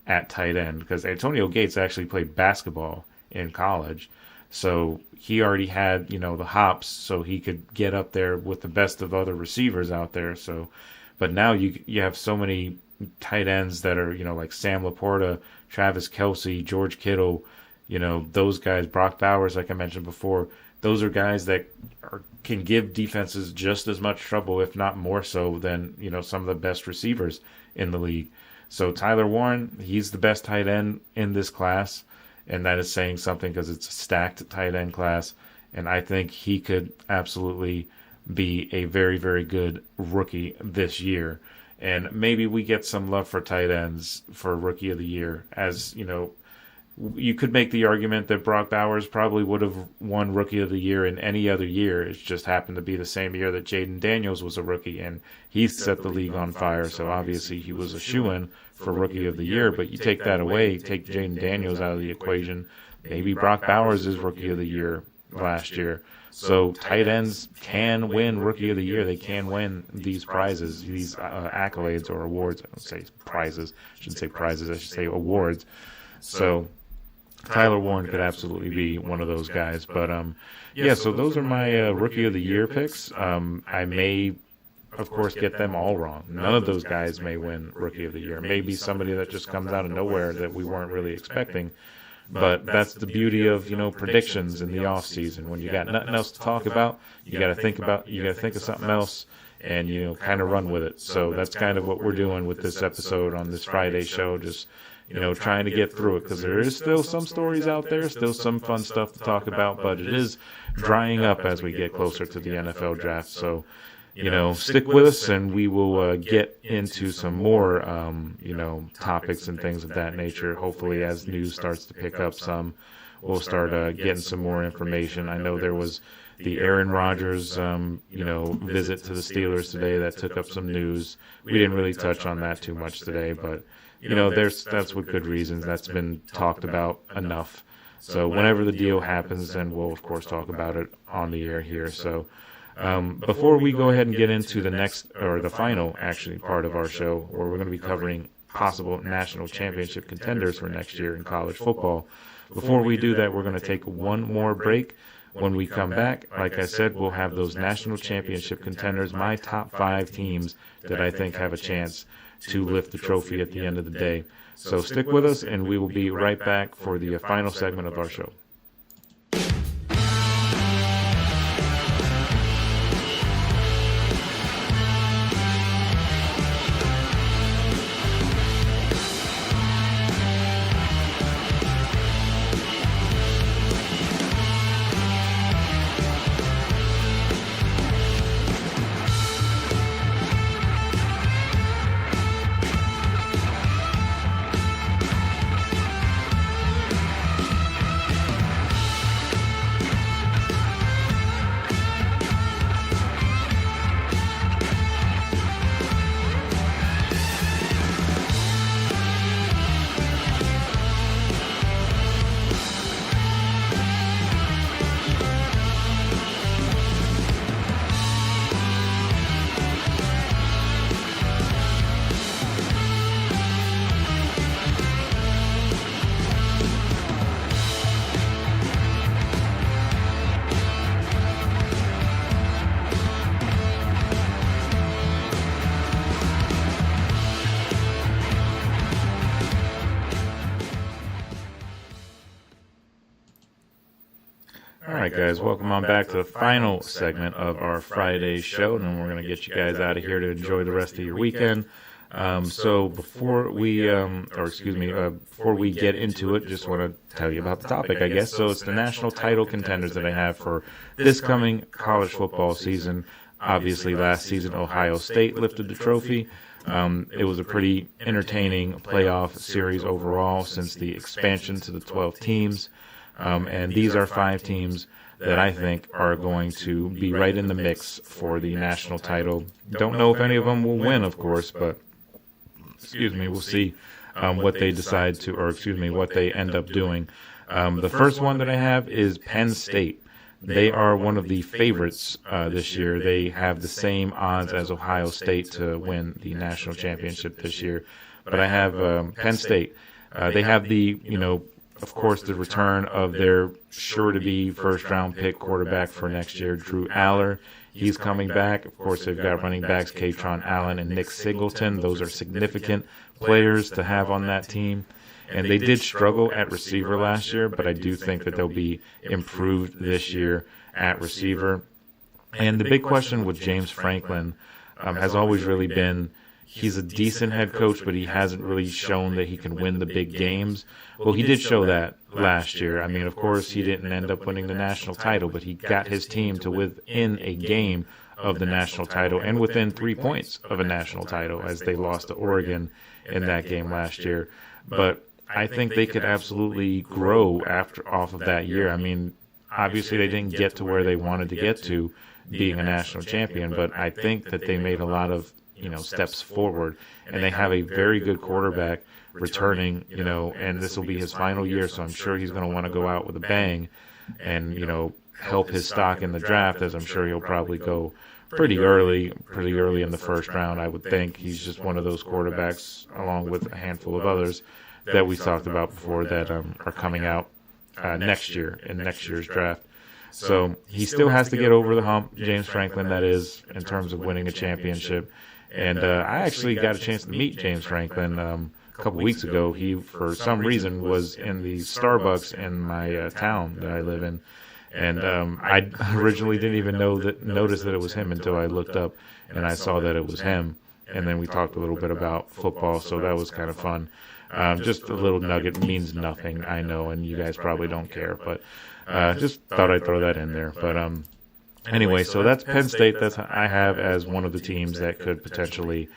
at tight end, because Antonio Gates actually played basketball in college, so he already had the hops, so he could get up there with the best of other receivers out there. So, but now you have so many tight ends that are like Sam Laporta, Travis Kelce, George Kittle, those guys, Brock Bowers, like I mentioned before. Those are guys that can give defenses just as much trouble, if not more so, than some of the best receivers in the league. So Tyler Warren, he's the best tight end in this class, and that is saying something because it's a stacked tight end class. And I think he could absolutely be a very, very good rookie this year. And maybe we get some love for tight ends for Rookie of the Year, as you could make the argument that Brock Bowers probably would have won Rookie of the Year in any other year. It just happened to be the same year that Jaden Daniels was a rookie, and he set the league on fire. So obviously he was a shoo-in for Rookie of the Year. But you take that away, take Jaden Daniels out of the equation, maybe Brock Bowers is Rookie of the Year last year. So tight ends can win Rookie of the Year. They can win these prizes, these accolades or awards. I don't say prizes. I shouldn't say prizes. I should say awards. So Tyler Warren could absolutely be one of those guys. But, so those are my Rookie of the Year picks. I may, of course, get them all wrong. None of those guys may win Rookie of the Year. Maybe somebody that just comes out of nowhere that we weren't really expecting. But that's the beauty of, predictions in the off season. When you got nothing else to talk about, you got to think of something else and, kind of run with it. So that's kind of what we're doing with this episode on this Friday show. Just, trying to get through it, because there is still some stories out there, still some fun stuff to talk about, but it is drying up as we get closer to the NFL draft. So, stick with us, and we will get into some more, topics and things of that nature, hopefully as news starts to pick up some. we'll start getting some more information. I know there was the Aaron Rodgers, visit to the Steelers today that took up some news. We didn't really touch on that too much today, but that's with good reasons. That's been talked about enough. So whenever the deal happens, then we'll of course talk about it on the air here. So before we go ahead and get into the final part of our show, where we're going to be covering possible national championship contenders for next year in college football. Before we do that, we're going to take one more break. When we come back, like I said, we'll have those national championship contenders, my top 5 teams that I think have a chance to lift the trophy at the end of the day. So stick with us, and we will be right back for the final segment of our show. All right, guys, welcome on back to the final segment of our Friday show, and then we're going to get you guys out of here to enjoy the rest of your weekend. So before we get into it, just want to tell you about the topic, I guess. So it's the national title contenders that I have for this coming college football season. Obviously, last season, Ohio State lifted the trophy. It was a pretty entertaining playoff series overall since the expansion to the 12 teams. And these are 5 teams that I think are going to be right in the mix for the national title. Don't know if any of them will win, of course, but we'll see what they decide to, what they end up doing. The first one that I have is Penn State. They are one of the favorites this year. They have the same odds as Ohio State to win the national championship this year. But I have Penn State. They have of course, the return of their sure-to-be first-round pick quarterback for next year, Drew Aller. He's coming back. Of course, they've got running backs Katron Allen and Nick Singleton. Those are significant players to have on that team. And they did struggle at receiver last year, but I do think that they'll be improved this year at receiver. And the big question with James Franklin has always really been, he's a decent head coach, but he hasn't really shown that he can win the big games. Well, he did show that last year. I mean, of course, he didn't end up winning the national title, but he got his team to within a game of the national title and within 3 points of a national title as they lost to Oregon in that game last year. But I think they could absolutely grow off of that year. I mean, obviously they didn't get to where they wanted to get to being a national champion, but I think that they made a lot of steps forward, and they have a very good quarterback returning, and this will be his final year, so I'm sure he's going to want to go out with a bang and, help his stock in the draft, as I'm sure he'll probably go pretty early in the first round, I would think. He's just one of those quarterbacks, along with a handful of others that we talked about before that are coming out next year in next year's draft. So he still has to get over the hump, James Franklin, that is, in terms of winning a championship. And I actually got a chance to meet James Franklin a couple weeks ago. He, for some reason, was in the Starbucks in my town that I live in. And I originally didn't even notice that it was him until I looked up and I saw that it was him. And then we talked a little bit about football, so that was kind of fun. Just a little nugget, means nothing, I know, and you guys probably don't care. But just thought I'd throw that in there. But anyway, so that's Penn State. That's I have as one of the teams that could potentially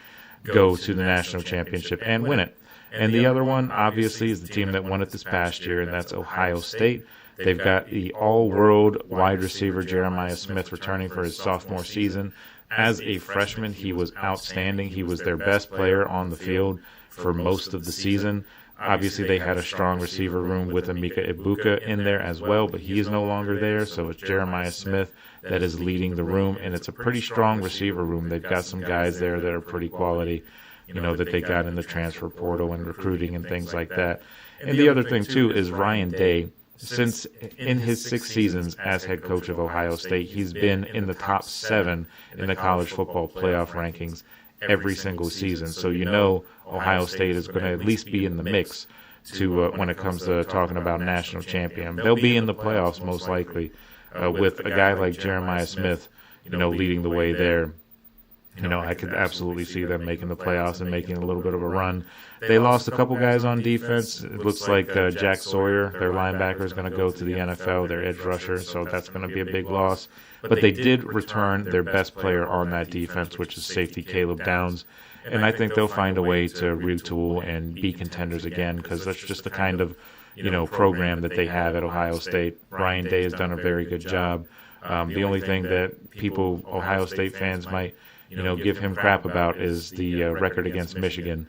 go to the national championship and win it. And the other one, obviously, is the team that won it this past year, and that's Ohio State. They've got the all-world wide receiver Jeremiah Smith returning for his sophomore season. As a freshman, he was outstanding. He was their best player on the field for most of the season. Obviously, they had a strong receiver room with Emeka Egbuka in there as well, but he is no longer there, so it's Jeremiah Smith that is leading the room, and it's a pretty strong receiver room. They've got some guys there that are pretty quality, that they got in the transfer portal and recruiting and things like that. And the other thing, too, is Ryan Day. Since in his 6 seasons as head coach of Ohio State, he's been in the top 7 in the college football playoff rankings every single season. So Ohio State is going to at least be in the mix to when it comes to talking about national champion. They'll be in the playoffs most likely with a guy like Jeremiah Smith, leading the way there. I could absolutely see them making the playoffs and making a little bit of a run. They lost a couple guys on defense. It looks like Jack Sawyer, their linebacker, is going to go to the NFL, their edge rusher, so that's going to be a big loss. But they did return their best player on that defense, which is safety Caleb Downs. And I think they'll find a way to retool and be contenders again, because that's just the kind of, program that they have at Ohio State. Ryan Day has done a very good job. The only thing that Ohio State fans might give him crap about is the record against Michigan.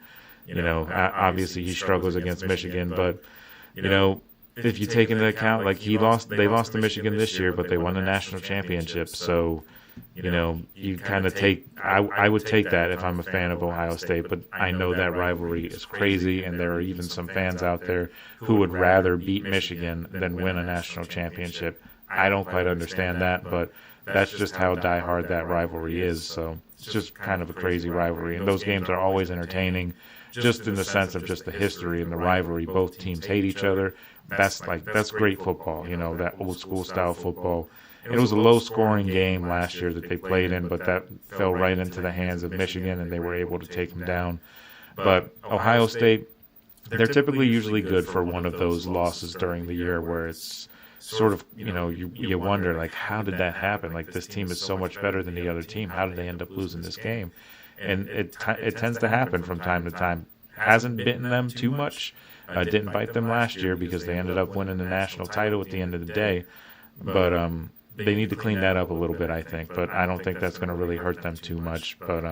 Obviously he struggles against Michigan, but, if you take into account, they lost to Michigan this year, but they won the national championship. So, you kind of I would take that if I'm a fan of Ohio State, but I know that rivalry is crazy, and there are even some fans out there who would rather beat Michigan than win a national championship. I don't quite understand that, but that's just how diehard that rivalry is. So it's just kind of a crazy rivalry. And those games are always entertaining, just in the sense of just the history and the rivalry. Both teams hate each other. That's great football, that old school style football. It was a low-scoring game last year that they played in, but that fell right into the hands of Michigan, and they were able to take them down. But Ohio State, they're typically usually good for one of those losses during the year where it's sort of, you wonder, how did that happen? This team is so much better than the other team. How did they end up losing this game? And it tends to happen from time to time. Hasn't bitten them too much. Didn't bite them last year because they ended up winning the national title at the end of the day. But they need to clean that up a little bit, I think. But I don't think that's going to really hurt them too much. But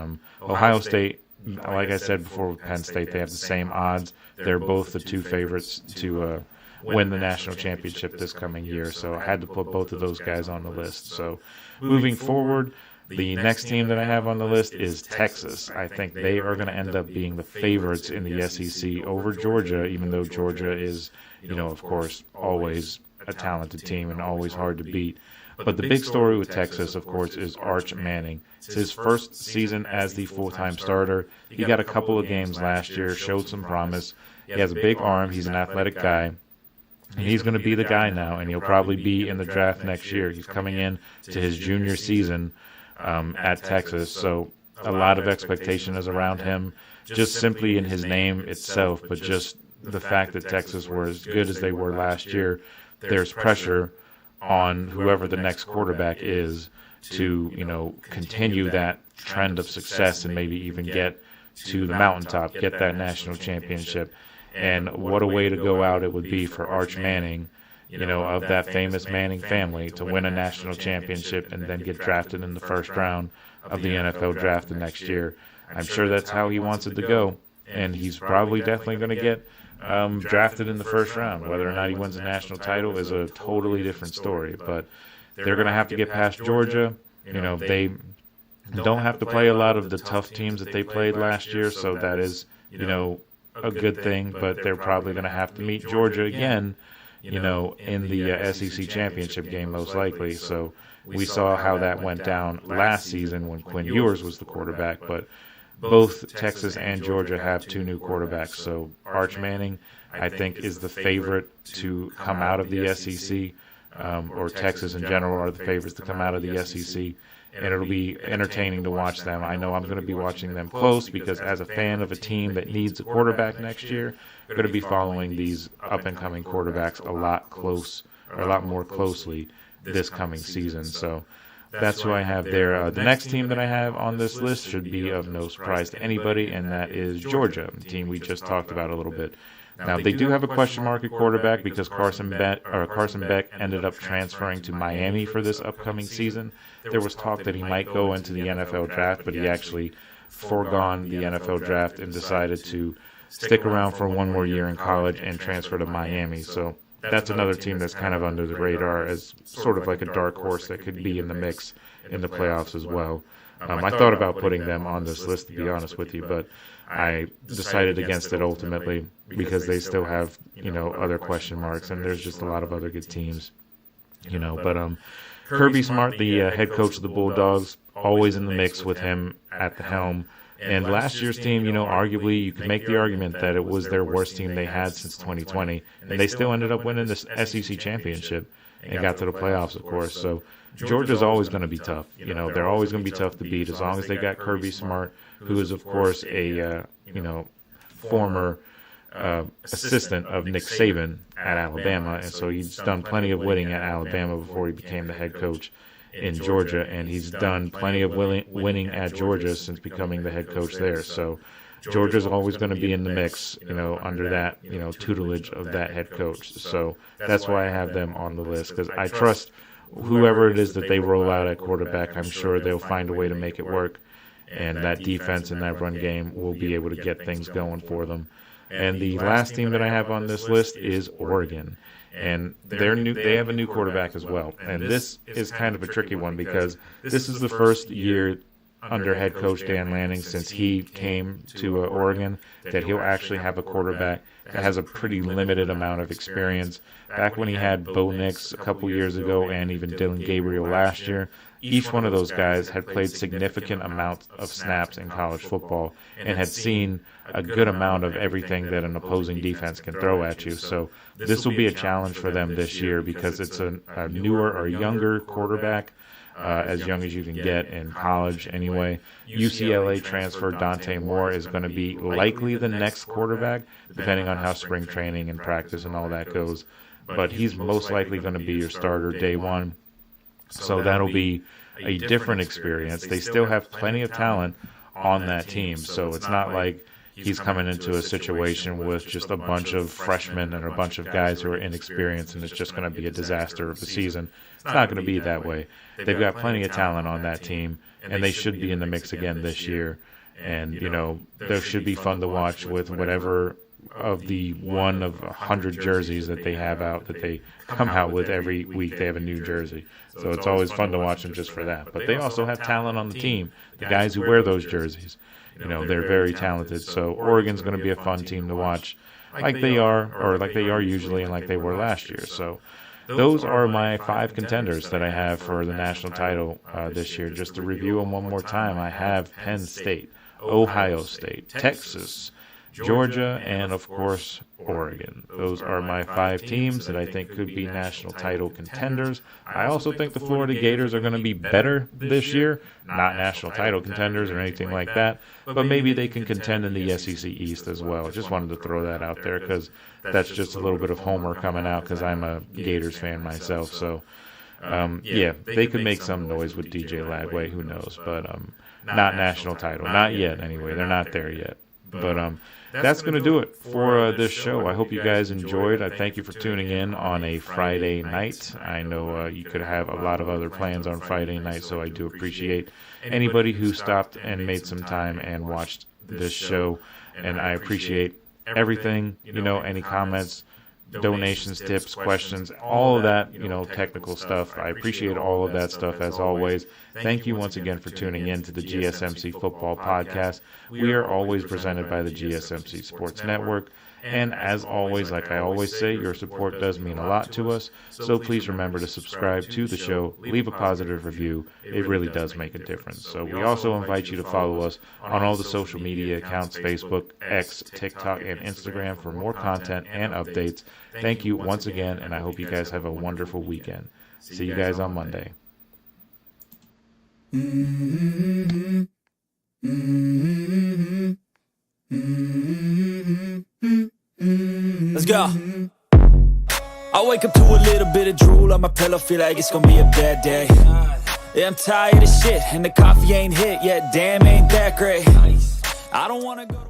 Ohio State, like I said before with Penn State, they have the same odds. They're both the 2 favorites to win the national championship this coming year. So I had to put both of those guys on the list. So moving forward, the next team that I have on the list is Texas. I think they are going to end up being the favorites in the SEC over Georgia, even though Georgia is, of course, always a talented team and always hard to beat. But the big story with Texas, of course, is Arch Manning. It's his first season as the full-time starter. He got a couple of games last year, showed some promise. He has a big arm. He's an athletic guy. And he's going to be the guy now, and he'll probably be in the draft next year. He's coming in to his junior season at Texas, so a lot of expectation is around him, just simply in his name itself, but just the fact that Texas were as good as they were last year. There's pressure on whoever the next quarterback is to, continue that trend of success and maybe even get to the mountaintop, get that national championship. And what a way to go out it would be for Arch Manning, of that famous Manning family, to win a national championship and then get drafted in the first round of the NFL draft the next year. I'm sure that's how he wants it to go, and he's probably definitely going to get drafted in the first round. Whether or not he wins a national title is a totally different story, but they're going to have to get past Georgia. They don't have to play a lot of the tough teams that they played last year, so that is, a good thing, but they're probably going to have to meet Georgia again, in the SEC championship game most likely. So we saw how that went down last season when Quinn Ewers was the quarterback, but both Texas and Georgia have 2 new quarterbacks. So Arch Manning, I think, is the favorite to come out of the SEC, or Texas in general are the favorites to come out of the SEC. And it'll be entertaining to watch them. I know I'm going to be watching them close because as a fan of a team that needs a quarterback next year, I'm going to be following these up-and-coming quarterbacks a lot more closely this coming season. So that's who I have there. The next team that I have on this list should be of no surprise to anybody, and that is Georgia, the team we just talked about a little bit. Now, they do have a question mark at quarterback because Carson Beck ended up transferring to Miami for this upcoming season. There was talk that he might go into the NFL draft, but he actually foregone the NFL draft and decided to stick around for one more year in college and transfer to Miami. So that's another team that's kind of under the radar as sort of like a dark horse that could be in the mix in the playoffs as well. I thought about putting them on this list, to be honest with you, but I decided against it ultimately because they still have, other question marks, and there's just a lot of other good teams, But Kirby Smart, the head coach of the Bulldogs, always in the mix with him at the helm. And last year's team, arguably you could make the argument that it was their worst team they had since 2020, and they still ended up winning this SEC championship and got to the playoffs, of course. So Georgia's always going to be tough. They're always going to be tough to beat as long as they got Kirby Smart, who is, of course, a, former assistant of Nick Saban at Alabama. And so he's done plenty of winning at Alabama before he became the head coach in Georgia. And he's done plenty of winning at Georgia since becoming the head coach there. So Georgia's always going to be in the mix, under that, tutelage of that head coach. So that's why I have them on the list, because I trust whoever it is that they roll out at quarterback. I'm sure they'll find a way to make it work, and that defense and that run game will be able to get things going for them. And the last team that I have on this list is Oregon, and they have a new quarterback as well. And this is kind of a tricky one because this is the first year under head coach Dan Lanning since he came to Oregon that he'll actually have a quarterback that has a pretty limited amount of experience. Back when he had Bo Nix a couple years ago and even Dylan Gabriel last year, each one of those guys had played significant amounts of snaps in college football and had seen a good amount of everything that an opposing defense can throw at you. So this will be a challenge for them this year because it's a newer or younger quarterback, as young as you can get in college anyway. UCLA transfer Dante Moore is going to be likely the next quarterback, depending on how spring training and practice and all that goes. But he's most likely going to be your starter day one. So that'll be a different experience. They still have plenty of talent on that team, so it's not like he's coming into a situation with just a bunch of freshmen and a bunch of guys who are inexperienced and it's just going to be a disaster of a season. It's not going to be that way. They've got plenty of talent on that team, and they should be in the mix again this year. And, there should be fun to watch with whatever of the one of 100 jerseys that they have out, that they come out with every week. They have a new jersey. So it's always fun to watch them just for that. But they also have talent on the team, the guys who wear those jerseys. They're very talented. So Oregon's going to be a fun team to watch like they are usually and like they were last year. So those are my 5 contenders that I have for the national title this year. Just to review them one more time, I have Penn State, Ohio State, Texas, Georgia, and, of course, Oregon. Those are my 5 teams that I think could be national title contenders. I also think the Florida Gators are going to be better this year. Not national title contenders or anything like that, but maybe they can contend in the SEC East as well. Just wanted to throw that out there because that's just a little bit of homer coming out because I'm a Gators fan myself. So, they could make some noise with DJ Lagway. Who knows? But not national title. Not yet, anyway. They're not there yet. But that's going to do it for this show. I hope you guys enjoyed. I thank you for tuning in on a Friday night. I know you could have a lot of other plans on Friday night, so I do appreciate anybody who stopped and made some time and watched this show. And I appreciate everything, any comments, donations, tips, questions, all of that, technical stuff. I appreciate all of that stuff as always. Thank you once again for tuning in to the GSMC Football Podcast. We are always presented by the GSMC Sports Network. And as always, like I always say, your support does mean a lot to us. So please remember to subscribe to the show, leave a positive review. It really does make a difference. So we also invite you to follow us on all the social media accounts, Facebook, X, TikTok, and Instagram for more content and updates. Thank you once again, and I hope you guys have a wonderful weekend. See you guys on Monday. Let's go. I wake up to a little bit of drool on my pillow, feel like it's gonna be a bad day. Yeah, I'm tired of shit, and the coffee ain't hit yet. Damn, ain't that great. I don't wanna go